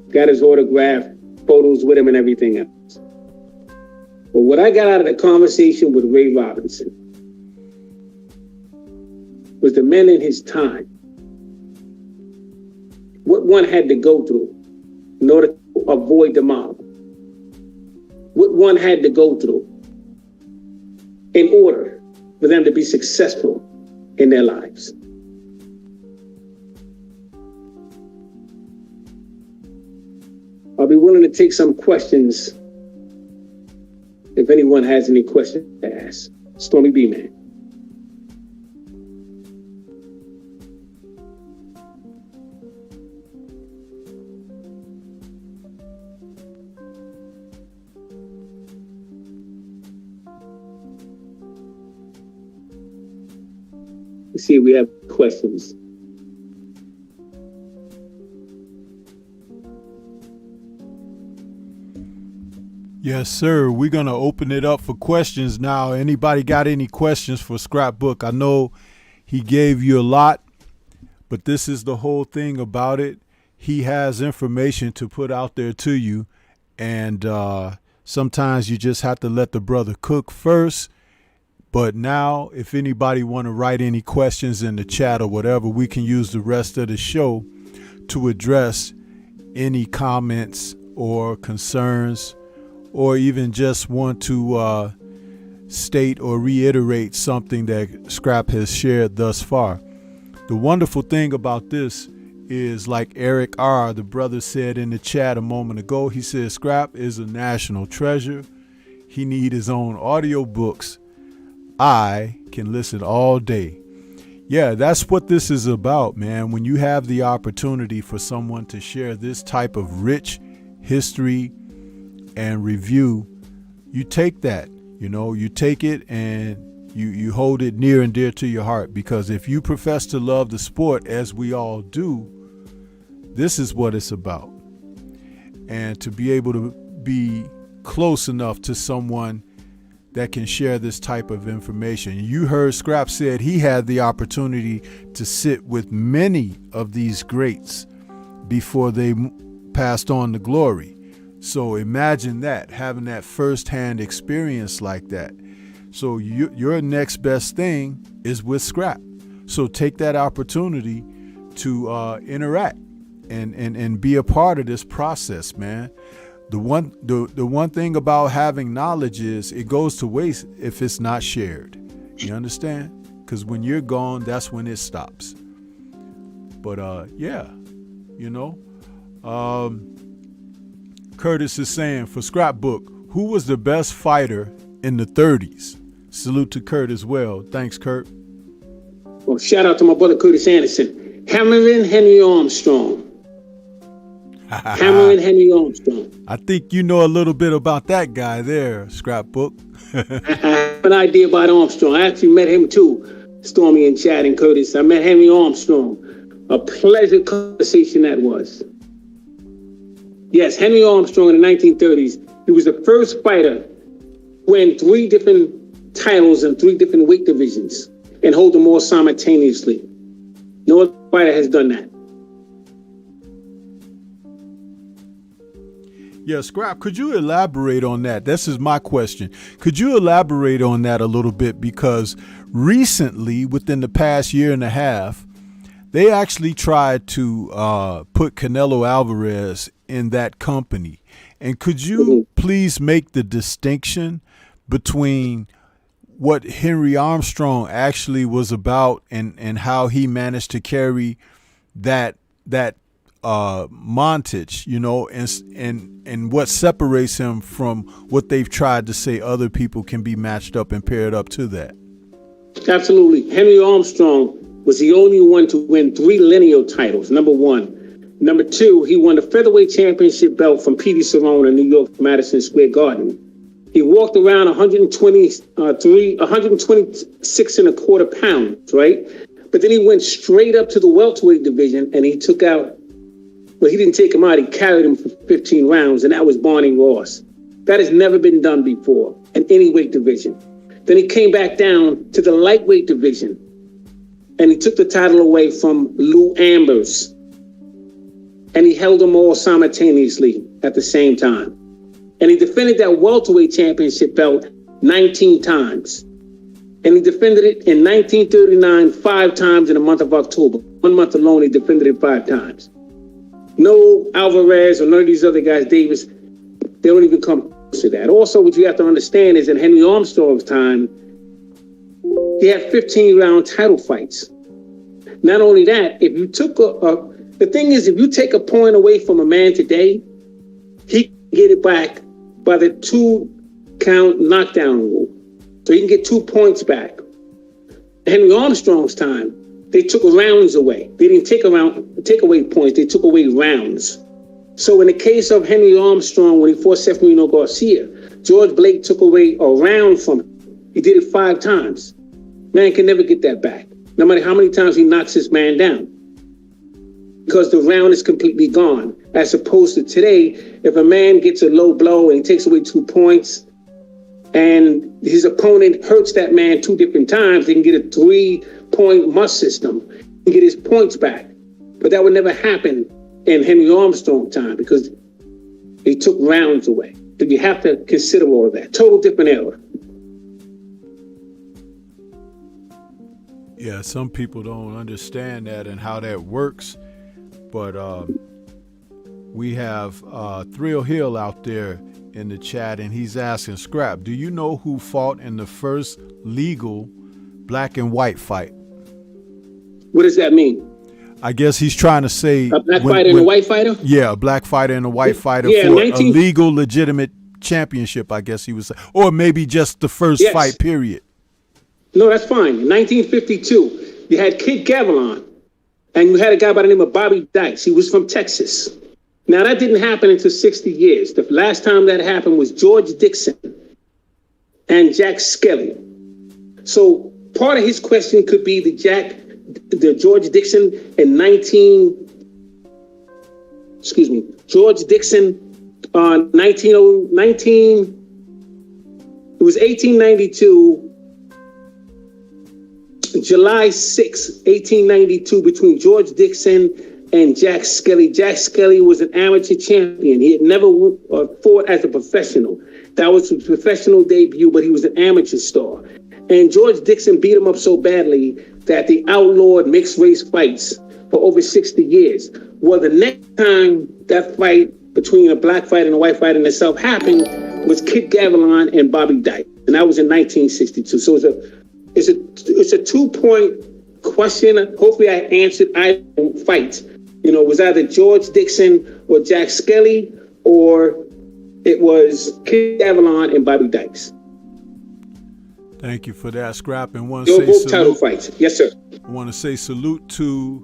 Got his autograph, photos with him and everything else. But what I got out of the conversation with Ray Robinson was the man in his time, what one had to go through in order to avoid the mob, what one had to go through in order for them to be successful in their lives. I'll be willing to take some questions if anyone has any questions to ask. Stormy B, man. Let's see if we have questions. Yes, sir. We're going to open it up for questions now. Anybody got any questions for Scrapbook? I know he gave you a lot, but this is the whole thing about it. He has information to put out there to you, and sometimes you just have to let the brother cook first. But now, if anybody want to write any questions in the chat or whatever, we can use the rest of the show to address any comments or concerns, or even just want to state or reiterate something that Scrap has shared thus far. The wonderful thing about this is, like Eric R., the brother, said in the chat a moment ago, he said Scrap is a national treasure. He need his own audio books. I can listen all day. Yeah, that's what this is about, man. When you have the opportunity for someone to share this type of rich history and review, you take that, you take it and you hold it near and dear to your heart, because if you profess to love the sport, as we all do, this is what it's about. And to be able to be close enough to someone that can share this type of information. You heard Scrap said he had the opportunity to sit with many of these greats before they passed on to glory. So imagine that, having that firsthand experience like that. So your next best thing is with Scrap. So take that opportunity to interact and be a part of this process, man. The one thing about having knowledge is it goes to waste if it's not shared. You understand? Because when you're gone, that's when it stops. But Curtis is saying, for Scrapbook, who was the best fighter in the 30s? Salute to Kurt as well. Thanks, Kurt. Well, shout out to my brother Curtis Anderson. Hammering Henry Armstrong. Hammering Henry Armstrong. I think you know a little bit about that guy there, Scrapbook. I have an idea about Armstrong. I actually met him too, Stormy and Chad and Curtis. I met Henry Armstrong. A pleasant conversation that was. Yes, Henry Armstrong in the 1930s. He was the first fighter to win 3 different titles in 3 different weight divisions and hold them all simultaneously. No other fighter has done that. Yeah, Scrap, could you elaborate on that? This is my question. Could you elaborate on that a little bit? Because recently, within the past year and a half, they actually tried to put Canelo Alvarez in that company. And could you please make the distinction between what Henry Armstrong actually was about and how he managed to carry that montage, you know, and what separates him from what they've tried to say other people can be matched up and paired up to that? Absolutely. Henry Armstrong was the only one to win 3 lineal titles, number one. Number two, he won the featherweight championship belt from Petey Cerrone in New York, Madison Square Garden. He walked around 126 and a quarter pounds, right? But then he went straight up to the welterweight division and he took out, well, he didn't take him out, he carried him for 15 rounds, and that was Barney Ross. That has never been done before in any weight division. Then he came back down to the lightweight division and he took the title away from Lou Ambers. And he held them all simultaneously at the same time. And he defended that welterweight championship belt 19 times. And he defended it in 1939 5 times in the month of October. 1 month alone, he defended it 5 times. No Alvarez or none of these other guys, Davis, they don't even come close to that. Also, what you have to understand is in Henry Armstrong's time, he had 15-round title fights. Not only that, if you took the thing is, if you take a point away from a man today, he can get it back by the 2-count knockdown rule. So he can get 2 points back. Henry Armstrong's time, they took rounds away. They didn't take away points, they took away rounds. So in the case of Henry Armstrong, when he fought Seferino Garcia, George Blake took away a round from him. He did it 5 times. Man can never get that back, no matter how many times he knocks his man down. Because the round is completely gone. As opposed to today, if a man gets a low blow and he takes away 2 points and his opponent hurts that man 2 different times, they can get a 3-point must system and get his points back. But that would never happen in Henry Armstrong's time because he took rounds away. So you have to consider all of that. Total different era. Yeah, some people don't understand that and how that works. But we have Thrill Hill out there in the chat, and he's asking, Scrap, do you know who fought in the first legal black and white fight? What does that mean? I guess he's trying to say... A black fighter and a white fighter? Yeah, a black fighter and a white fighter yeah, for a legal, legitimate championship, I guess he was saying. Or maybe just the first fight, period. No, that's fine. In 1952, you had Kid Gavilan. And you had a guy by the name of Bobby Dykes. He was from Texas. Now, that didn't happen until 60 years. The last time that happened was George Dixon and Jack Skelly. So part of his question could be the George Dixon in George Dixon on 1892, July 6, 1892, between George Dixon and Jack Skelly. Jack Skelly was an amateur champion. He had never fought as a professional. That was his professional debut, but he was an amateur star. And George Dixon beat him up so badly that they outlawed mixed race fights for over 60 years. Well, the next time that fight between a black fighter and a white fighter in itself happened was Kid Gavilan and Bobby Dyke. And that was in 1962. So it's a 2-point question. Hopefully I answered either fight. You know, it was either George Dixon or Jack Skelly, or it was Kid Gavilan and Bobby Dykes. Thank you for that, Scrap. And They were both title fights. Yes, sir. I want to say salute to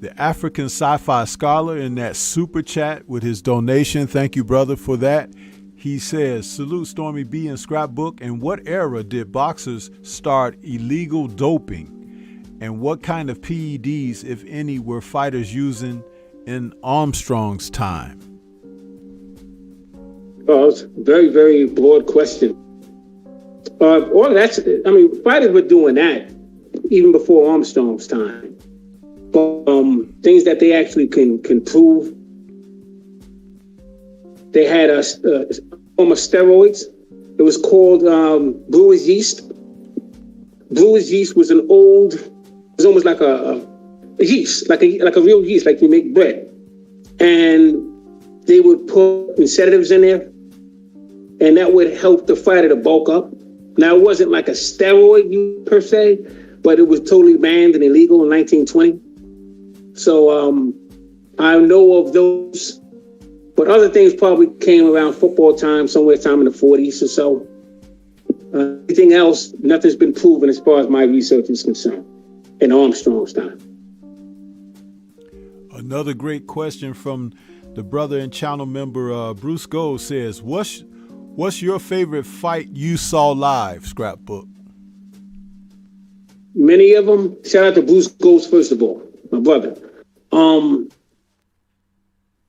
the African Sci-Fi Scholar in that super chat with his donation. Thank you, brother, for that. He says, salute Stormy B and Scrapbook. In what era did boxers start illegal doping? And what kind of PEDs, if any, were fighters using in Armstrong's time? Oh, it's a very, very broad question. All of that's, I mean, fighters were doing that even before Armstrong's time. But things that they actually can prove. They had a form of steroids. It was called brewer's yeast. Brewer's yeast was it was almost like a yeast, like a real yeast, like you make bread. And they would put sedatives in there, and that would help the fighter to bulk up. Now, it wasn't like a steroid per se, but it was totally banned and illegal in 1920. So I know of those, but other things probably came around football time, somewhere time in the 40s or so. Anything else, nothing's been proven as far as my research is concerned in Armstrong's time. Another great question from the brother and channel member Bruce Gold says, what's your favorite fight you saw live, Scrapbook? Many of them. Shout out to Bruce Gold, first of all, my brother.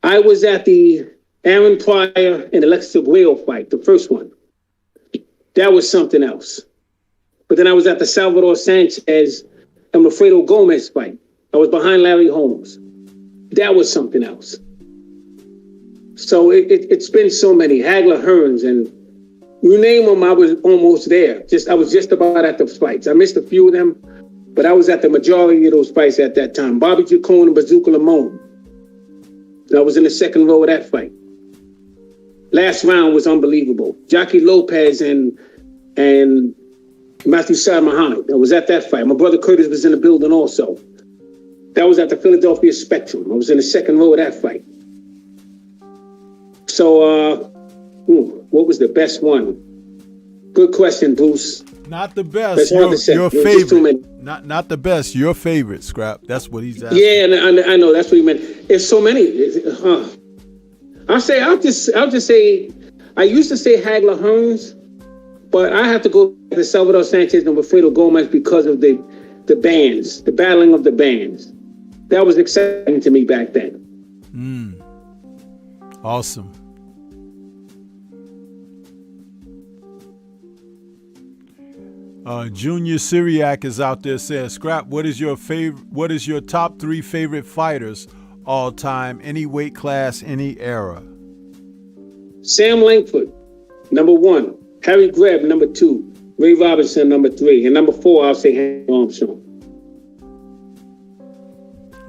I was at the Aaron Pryor and Alexis Aguayo fight, the first one. That was something else. But then I was at the Salvador Sanchez and Wilfredo Gomez fight. I was behind Larry Holmes. That was something else. So it's been so many. Hagler Hearns, and you name them, I was almost there. I was just about at the fights. I missed a few of them, but I was at the majority of those fights at that time. Bobby Jacone and Bazooka Lamone. I was in the second row of that fight. Last round was unbelievable. Jockey Lopez and Matthew Saad Muhammad. I was at that fight. My brother Curtis was in the building also. That was at the Philadelphia Spectrum. I was in the second row of that fight. So, what was the best one? Good question, Bruce. Not the best. Your favorite. Not the best. Your favorite, Scrap. That's what he's asking. Yeah, I know. That's what he meant. It's so many. I'll just say. I used to say Hagler Hearns, but I have to go to Salvador Sanchez and Wilfredo Gomez because of the bands, the battling of the bands. That was exciting to me back then. Awesome. Junior Syriac is out there saying, Scrap, what is your top 3 favorite fighters all time, any weight class, any era? Sam Langford, number 1. Harry Greb, number 2. Ray Robinson, number 3. And number 4, I'll say Hank Armstrong.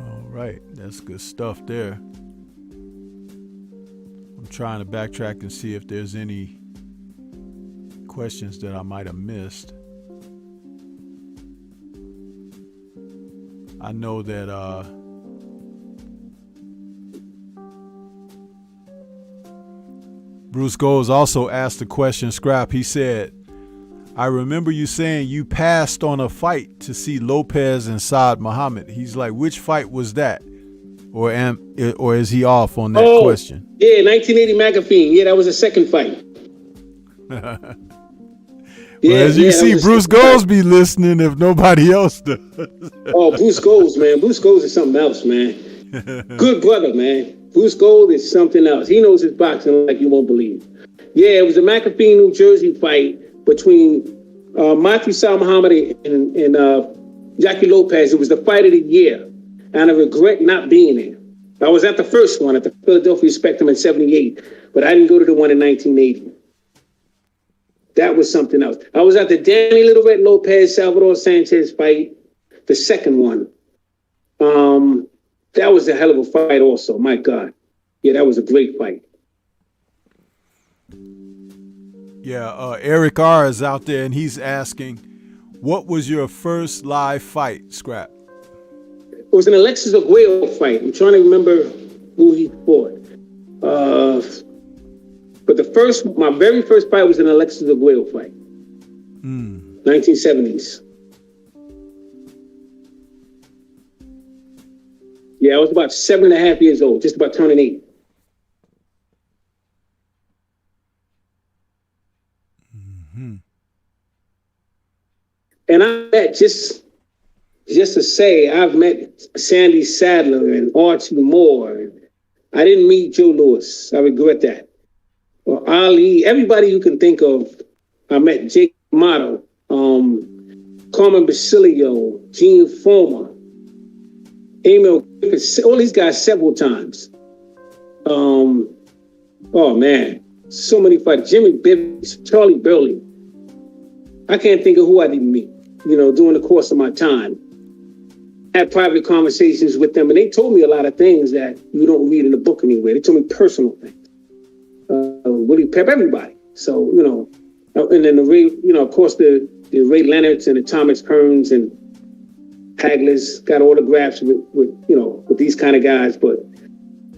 All right. That's good stuff there. I'm trying to backtrack and see if there's any questions that I might have missed. I know that Bruce Goals also asked the question, Scrap. He said, I remember you saying you passed on a fight to see Lopez and Saad Muhammad. He's like, which fight was that? Or is he off on that question? Yeah, 1980 McAfee. Yeah, that was the second fight. As you see, Bruce Goals be listening if nobody else does. Bruce Goals, man. Bruce Goals is something else, man. Good brother, man. Bruce Gold is something else. He knows his boxing like you won't believe. Yeah, it was a McAfee, New Jersey fight between Matthew Saad Muhammad and Jackie Lopez. It was the fight of the year, and I regret not being there. I was at the first one at the Philadelphia Spectrum in '78, but I didn't go to the one in 1980. That was something else. I was at the Danny Little Red Lopez Salvador Sanchez fight, the second one. That was a hell of a fight also. My God. Yeah, that was a great fight. Yeah, Eric R. is out there and he's asking, what was your first live fight, Scrap? It was an Alexis Aguayo fight. I'm trying to remember who he fought. But my very first fight was an Alexis Aguayo fight. 1970s. Yeah, I was about 7.5 years old, just about turning 8. Mm-hmm. And I met, just to say, I've met Sandy Sadler and Archie Moore. And I didn't meet Joe Louis. I regret that. Or Ali, everybody you can think of. I met Jake Motto, Carmen Basilio, Gene Former, Emil Griffith, all these guys several times. Oh man, so many fighters. Jimmy Bivens, Charlie Burley. I can't think of who I didn't meet, during the course of my time. Had private conversations with them, and they told me a lot of things that you don't read in the book anywhere. They told me personal things. Willie Pep, everybody. So, and then the Ray, of course, the Ray Leonards and the Thomas Hearns and Haglers got autographs with these kind of guys. But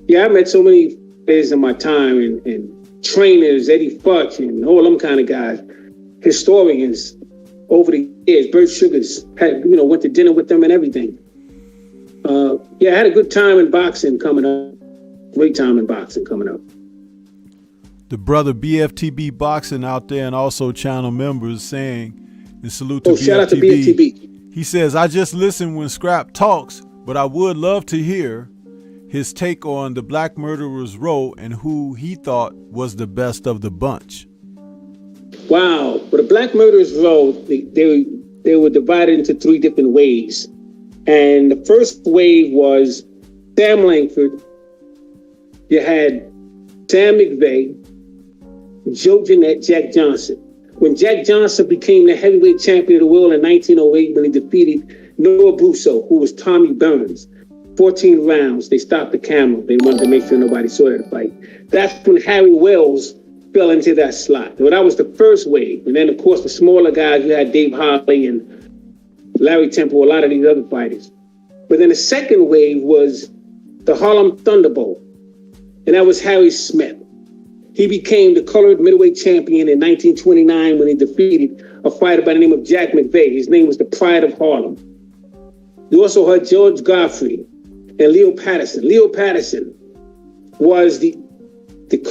Yeah, I met so many players in my time and trainers, Eddie Futch and all them kind of guys, historians over the years. Bert Sugars went to dinner with them and everything. I had a good time in boxing coming up. Great time in boxing coming up. The brother BFTB Boxing out there and also channel members saying, and salute to BFTB. Shout out to BFTB. He says, I just listen when Scrap talks, but I would love to hear his take on the Black Murderers Row and who he thought was the best of the bunch. Wow. Well, the Black Murderers Row, they were divided into three different waves. And the first wave was Sam Langford. You had Sam McVeigh, Joe Jeanette, Jack Johnson. When Jack Johnson became the heavyweight champion of the world in 1908, when he defeated Noah Brusso, who was Tommy Burns, 14 rounds, they stopped the camera. They wanted to make sure nobody saw that fight. That's when Harry Wells fell into that slot. Well, that was the first wave. And then, of course, the smaller guys, you had Dave Harley and Larry Temple, a lot of these other fighters. But then the second wave was the Harlem Thunderbolt, and that was Harry Smith. He became the colored middleweight champion in 1929 when he defeated a fighter by the name of Jack McVeigh. His name was the Pride of Harlem. You also heard George Godfrey and Leo Patterson. Leo Patterson was the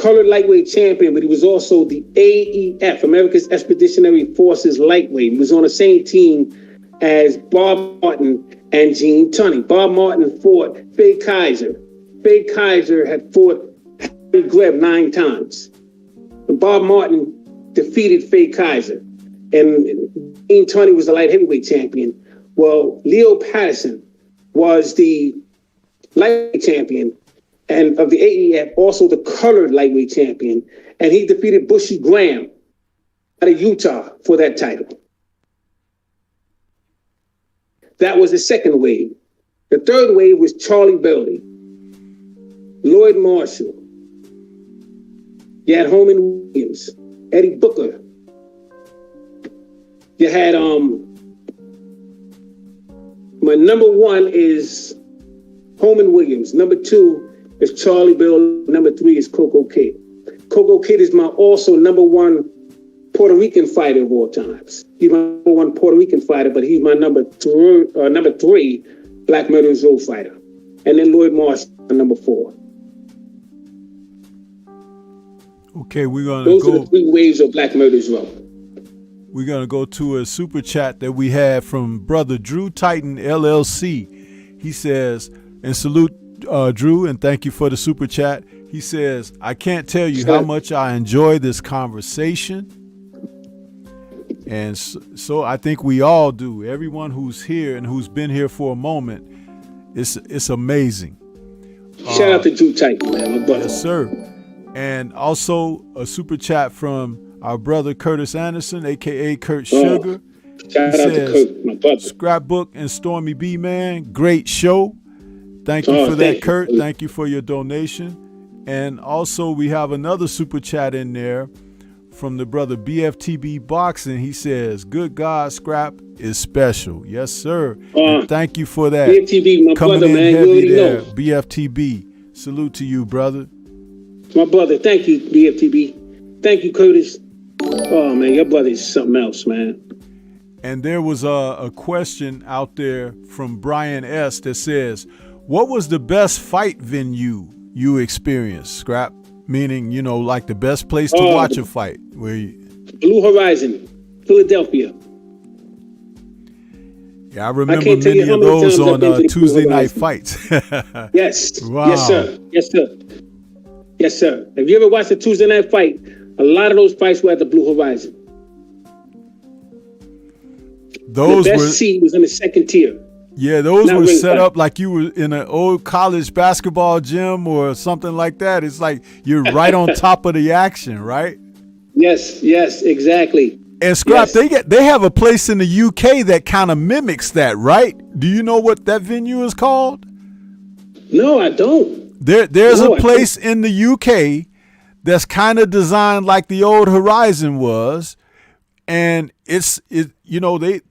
colored lightweight champion, but he was also the AEF, America's Expeditionary Forces lightweight. He was on the same team as Bob Martin and Gene Tunney. Bob Martin fought Faye Kaiser. Faye Kaiser had fought Harry Greb 9 times. And Bob Martin defeated Faye Kaiser. And Gene Tunney was the light heavyweight champion. Well, Leo Patterson was the lightweight champion and of the AEF, also the colored lightweight champion. And he defeated Bushy Graham out of Utah for that title. That was the second wave. The third wave was Charlie Burley, Lloyd Marshall. You had Holman Williams, Eddie Booker. You had my number one is Holman Williams. Number two is Charlie Burley. Number three is Coco Kid. Coco Kid is my also number one Puerto Rican fighter of all times. He's my number one Puerto Rican fighter, but he's my number three Black Murderers Row fighter. And then Lloyd Marshall, number 4. Okay, we're gonna Those are the three waves of Black Murderers Row. We're gonna go to a super chat that we had from brother Drew Titan LLC. He says, and salute Drew, and thank you for the super chat. He says, I can't tell you how much I enjoy this conversation. And so I think we all do. Everyone who's here and who's been here for a moment, it's amazing. Shout out to Drew Titan, man, my brother. Yes, sir. And also a super chat from our brother Curtis Anderson, a.k.a. Kurt Sugar. Shout out to Kurt, my brother. Scrapbook and Stormy B, man, great show. Thank you for that, Kurt. Thank you for your donation. And also we have another super chat in there from the brother BFTB Boxing. He says, good God, Scrap is special. Yes, sir. Thank you for that. BFTB, my coming brother, in man. heavy You there. know. BFTB. Salute to you, brother. My brother. Thank you, BFTB. Thank you, Curtis. Oh, man, your brother is something else, man. And there was a question out there from Brian S. that says, what was the best fight venue you experienced, Scrap? Meaning, you know, like the best place to watch a fight. Where you... Blue Horizon, Philadelphia. Yeah, I remember many of those on Tuesday night fights. Yes. Wow. Yes, sir. Yes, sir. Yes, sir. If you ever watched a Tuesday night fight, a lot of those fights were at the Blue Horizon. Those the best seat was in the second tier. Yeah, those were set up like you were in an old college basketball gym or something like that. It's like you're right on top of the action, right? Yes, exactly. And Scrap, they have a place in the UK that kind of mimics that, right? Do you know what that venue is called? No, I don't. There's a place in the UK that's kind of designed like the old Horizon was, and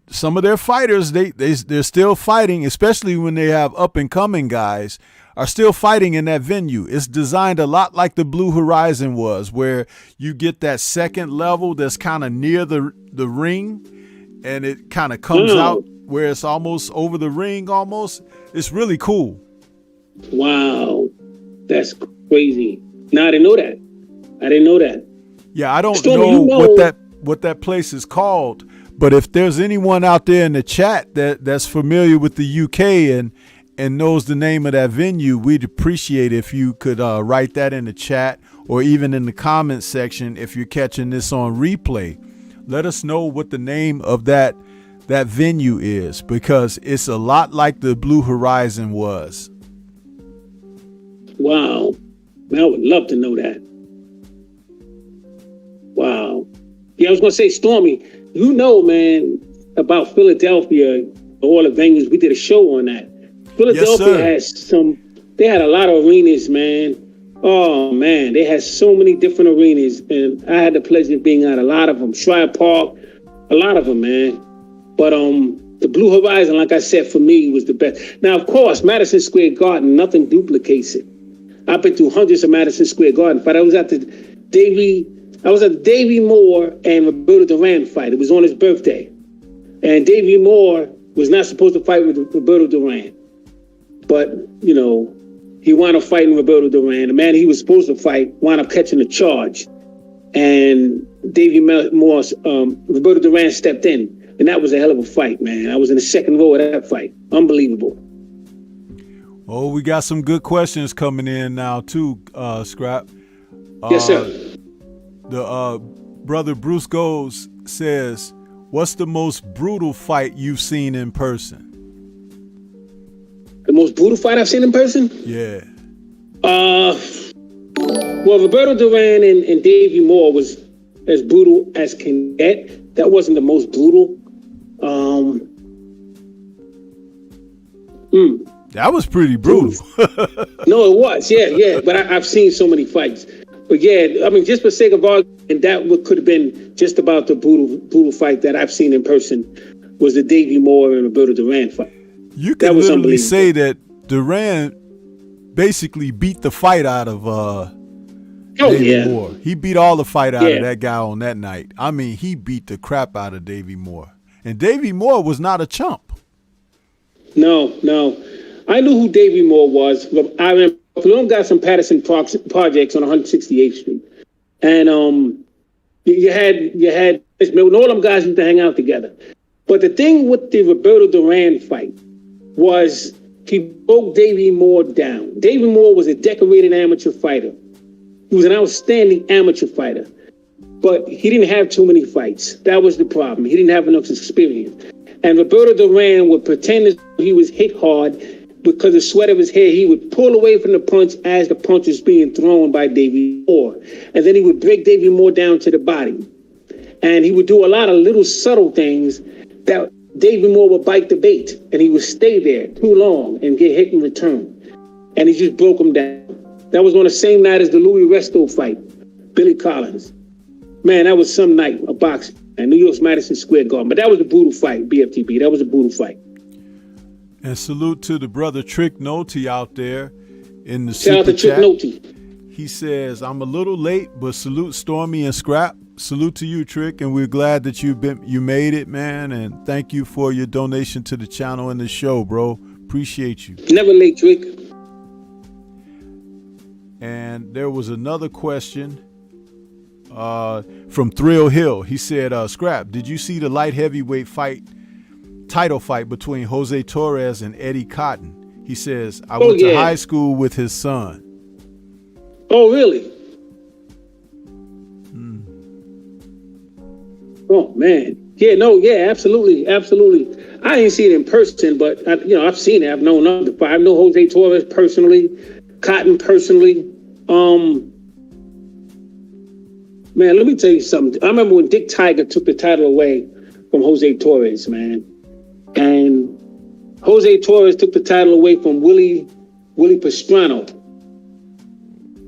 some of their fighters they're still fighting, especially when they have up and coming guys. are still fighting in that venue. It's designed a lot like the Blue Horizon was, where you get that second level that's kind of near the ring, and it kind of comes out where it's almost over the ring almost. It's really cool. Wow. That's crazy. No, I didn't know that. Yeah, I don't Stormy, know what that place is called, but if there's anyone out there in the chat that's familiar with the UK and knows the name of that venue, we'd appreciate if you could write that in the chat or even in the comments section if you're catching this on replay. Let us know what the name of that venue is, because it's a lot like the Blue Horizon was. Wow. Man, I would love to know that. Wow. Yeah, I was going to say, Stormy, you know, man, about Philadelphia, all the venues. We did a show on that. Philadelphia they had a lot of arenas, man. Oh, man, they had so many different arenas, and I had the pleasure of being at a lot of them. Shrine Park, a lot of them, man. But the Blue Horizon, like I said, for me, was the best. Now, of course, Madison Square Garden, nothing duplicates it. I've been through hundreds of Madison Square Garden fights. I was at the Davey Moore and Roberto Duran fight. It was on his birthday. And Davey Moore was not supposed to fight with Roberto Duran. But, you know, he wound up fighting Roberto Duran. The man he was supposed to fight wound up catching a charge. And Davey Moore, Roberto Duran stepped in. And that was a hell of a fight, man. I was in the second row of that fight. Unbelievable. Oh, we got some good questions coming in now, too, Scrap. Yes, sir. The brother Bruce Goes says, what's the most brutal fight you've seen in person? The most brutal fight I've seen in person? Yeah. Well, Roberto Duran and Davey Moore was as brutal as can get. That wasn't the most brutal. That was pretty brutal. No, it was. Yeah. But I've seen so many fights. But yeah, I mean, just for sake of argument, that could have been just about the brutal fight that I've seen in person was the Davey Moore and Roberto Duran fight. You can literally say that Duran basically beat the fight out of Davey Moore. He beat all the fight out of that guy on that night. I mean, he beat the crap out of Davey Moore. And Davey Moore was not a chump. No. I knew who Davey Moore was. I remember Film got some Patterson projects on 168th Street. And you had all them guys used to hang out together. But the thing with the Roberto Duran fight was he broke Davey Moore down. Davey Moore was a decorated amateur fighter. He was an outstanding amateur fighter. But he didn't have too many fights. That was the problem. He didn't have enough experience. And Roberto Duran would pretend as he was hit hard because of the sweat of his hair. He would pull away from the punch as the punch was being thrown by Davey Moore. And then he would break Davey Moore down to the body. And he would do a lot of little subtle things that Davey Moore would bite the bait. And he would stay there too long and get hit in return. And he just broke him down. That was on the same night as the Louis Resto fight, Billy Collins. Man, that was some night of boxing at New York's Madison Square Garden. But that was a brutal fight, BFTB. That was a brutal fight. And salute to the brother Trick Noty out there in the Shout out to Trick Noty. He says, I'm a little late, but salute Stormy and Scrap. Salute to you, Trick, and we're glad that you made it, man. And thank you for your donation to the channel and the show, bro. Appreciate you. Never late, Trick. And there was another question from Thrill Hill. He said, Scrap, did you see the light heavyweight title fight between Jose Torres and Eddie Cotton? He says, I went to high school with his son. Oh, really? Oh, man. Yeah, absolutely. I didn't see it in person, but I've seen it. I've known of the fight. I know Jose Torres personally, Cotton personally. Man, let me tell you something. I remember when Dick Tiger took the title away from Jose Torres, man. And Jose Torres took the title away from Willie Pastrana.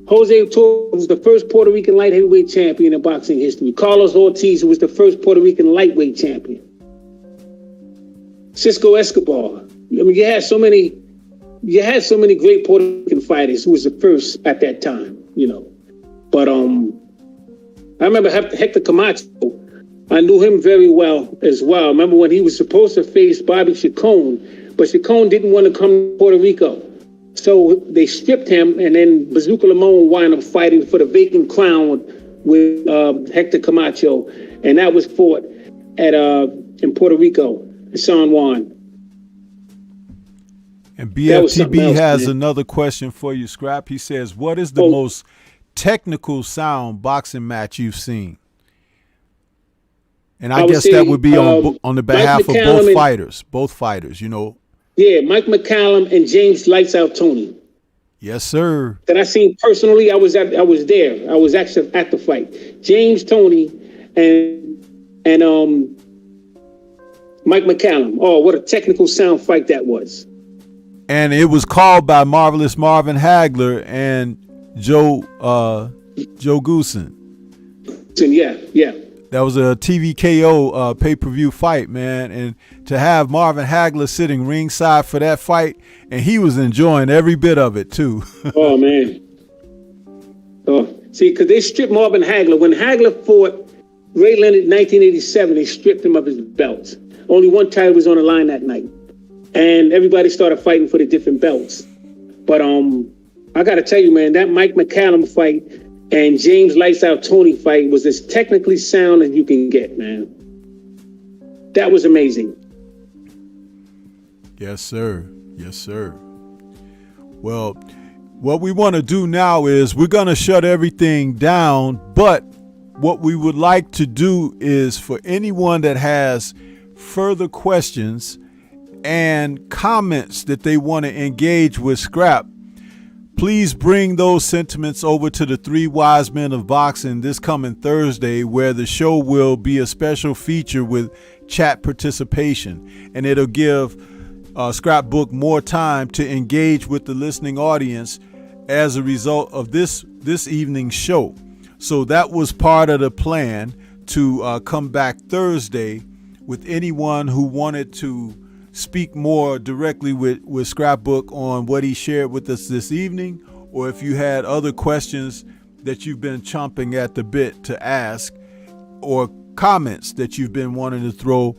Jose Torres was the first Puerto Rican light heavyweight champion in boxing history. Carlos Ortiz was the first Puerto Rican lightweight champion. Cisco Escobar. I mean, you had so many you had so many great Puerto Rican fighters who was the first at that time, But I remember Hector Camacho. I knew him very well as well. I remember when he was supposed to face Bobby Chacon, but Chacon didn't want to come to Puerto Rico. So they stripped him, and then Bazooka Limon wound up fighting for the vacant crown with Hector Camacho, and that was fought at in Puerto Rico, in San Juan. And BFTB has another question for you, Scrap. He says, what is the most technical sound boxing match you've seen? And I guess that would be on the behalf of both fighters, Yeah, Mike McCallum and James Lights Out Tony. Yes, sir. That I seen personally. I was there. I was actually at the fight. James Tony and Mike McCallum. Oh, what a technical sound fight that was. And it was called by Marvelous Marvin Hagler and Joe Goosen. Yeah. That was a TVKO pay-per-view fight, man. And to have Marvin Hagler sitting ringside for that fight, and he was enjoying every bit of it, too. Oh, man. Oh, see, because they stripped Marvin Hagler. When Hagler fought Ray Leonard in 1987, they stripped him of his belts. Only one title was on the line that night. And everybody started fighting for the different belts. But I got to tell you, man, that Mike McCallum fight and James Lights Out Tony fight was as technically sound as you can get, man. That was amazing. Yes, sir. Yes, sir. Well, what we want to do now is we're going to shut everything down, but what we would like to do is for anyone that has further questions and comments that they want to engage with Scrap, please bring those sentiments over to the Three Wise Men of Boxing this coming Thursday, where the show will be a special feature with chat participation, and it'll give Scrapbook more time to engage with the listening audience as a result of this evening's show. So that was part of the plan, to come back Thursday with anyone who wanted to speak more directly with Scrapbook on what he shared with us this evening, or if you had other questions that you've been chomping at the bit to ask, or comments that you've been wanting to throw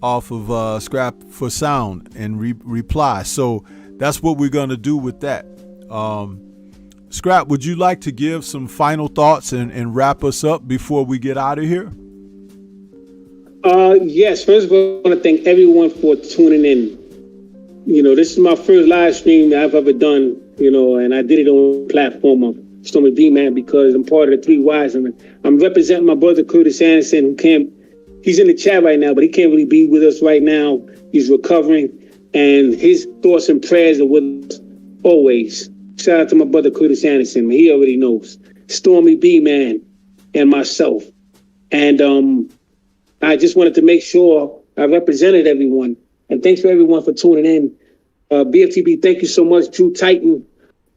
off of Scrap for sound and reply. So that's what we're going to do with that. Scrap, would you like to give some final thoughts and wrap us up before we get out of here? Yes, first of all, I want to thank everyone for tuning in. This is my first live stream that I've ever done, and I did it on the platform of Stormy B, man, because I'm part of the Three Wise Men. I'm representing my brother Curtis Anderson, he's in the chat right now, but he can't really be with us right now. He's recovering, and his thoughts and prayers are with us always. Shout out to my brother Curtis Anderson, man. He already knows. Stormy B, man, and myself. And I just wanted to make sure I represented everyone. And thanks for everyone for tuning in. BFTB, thank you so much. Drew Titan,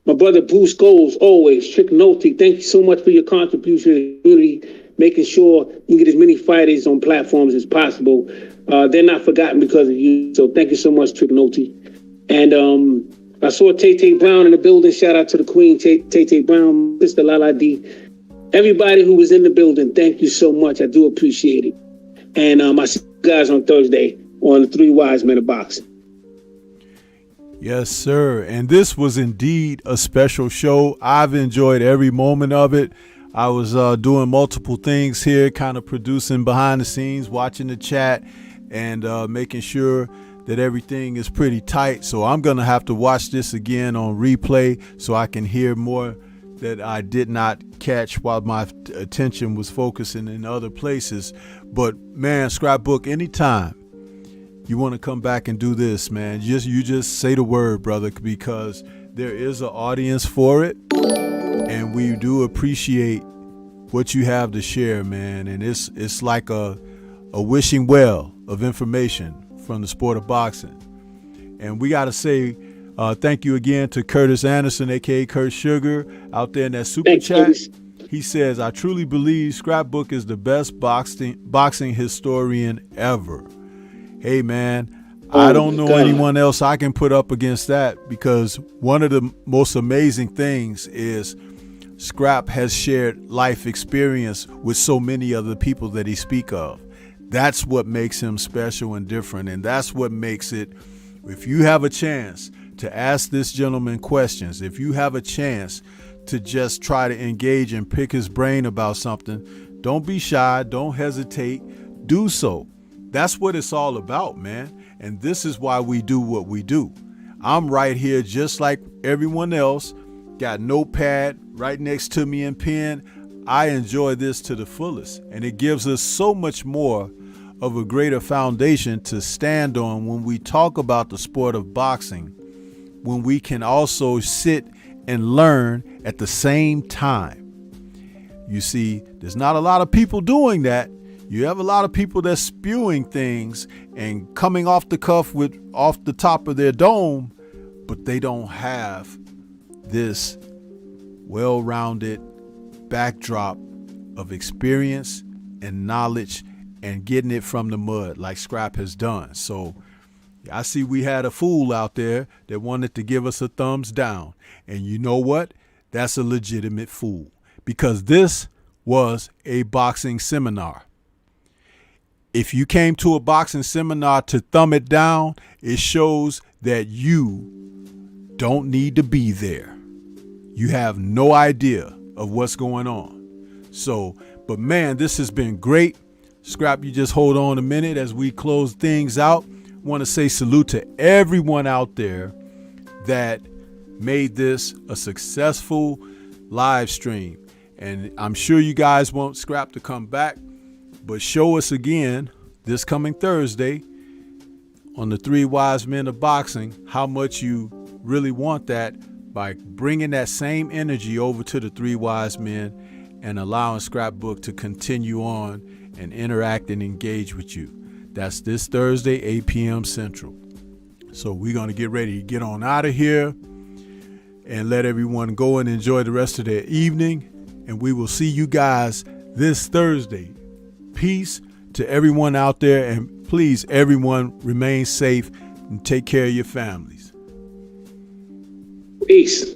my brother Bruce Goals, always. Trick Nolte, thank you so much for your contribution to the community, making sure you get as many fighters on platforms as possible. They're not forgotten because of you. So thank you so much, Trick Nolte. And I saw Tay Brown in the building. Shout out to the Queen, Tay Brown, Sister Lala D. Everybody who was in the building, thank you so much. I do appreciate it. And I see you guys on Thursday on the Three Wise Men of Boxing. Yes, sir. And this was indeed a special show. I've enjoyed every moment of it. I was doing multiple things here, kind of producing behind the scenes, watching the chat, and making sure that everything is pretty tight. So I'm going to have to watch this again on replay so I can hear more that I did not catch while my attention was focusing in other places. But man, Scrapbook, anytime you want to come back and do this, man, you just say the word, brother, because there is an audience for it, and we do appreciate what you have to share, man. And it's like a wishing well of information from the sport of boxing. And we got to say thank you again to Curtis Anderson, aka Kurt Sugar, out there in that super chat. He says, I truly believe Scrapbook is the best boxing historian ever. Hey, man, I don't know anyone else I can put up against that, because one of the most amazing things is Scrap has shared life experience with so many of the people that he speak of. That's what makes him special and different, and that's what makes it, if you have a chance to ask this gentleman questions, if you have a chance to just try to engage and pick his brain about something, don't be shy, don't hesitate, do so. That's what it's all about, man. And this is why we do what we do. I'm right here just like everyone else, got notepad right next to me and pen. I enjoy this to the fullest, and it gives us so much more of a greater foundation to stand on when we talk about the sport of boxing, when we can also sit and learn at the same time. You see, there's not a lot of people doing that. You have a lot of people that's spewing things and coming off the cuff with off the top of their dome, but they don't have this well-rounded backdrop of experience and knowledge and getting it from the mud like Scrap has done. So I see we had a fool out there that wanted to give us a thumbs down. And you know what? That's a legitimate fool, because this was a boxing seminar. If you came to a boxing seminar to thumb it down, it shows that you don't need to be there. You have no idea of what's going on. So, but man, this has been great. Scrap, you just hold on a minute as we close things out. Want to say salute to everyone out there that made this a successful live stream. And I'm sure you guys want Scrap to come back, but show us again this coming Thursday on the Three Wise Men of Boxing how much you really want that by bringing that same energy over to the Three Wise Men and allowing Scrapbook to continue on and interact and engage with you. That's this Thursday, 8 p.m. Central. So we're going to get ready to get on out of here and let everyone go and enjoy the rest of their evening. And we will see you guys this Thursday. Peace to everyone out there. And please, everyone, remain safe and take care of your families. Peace.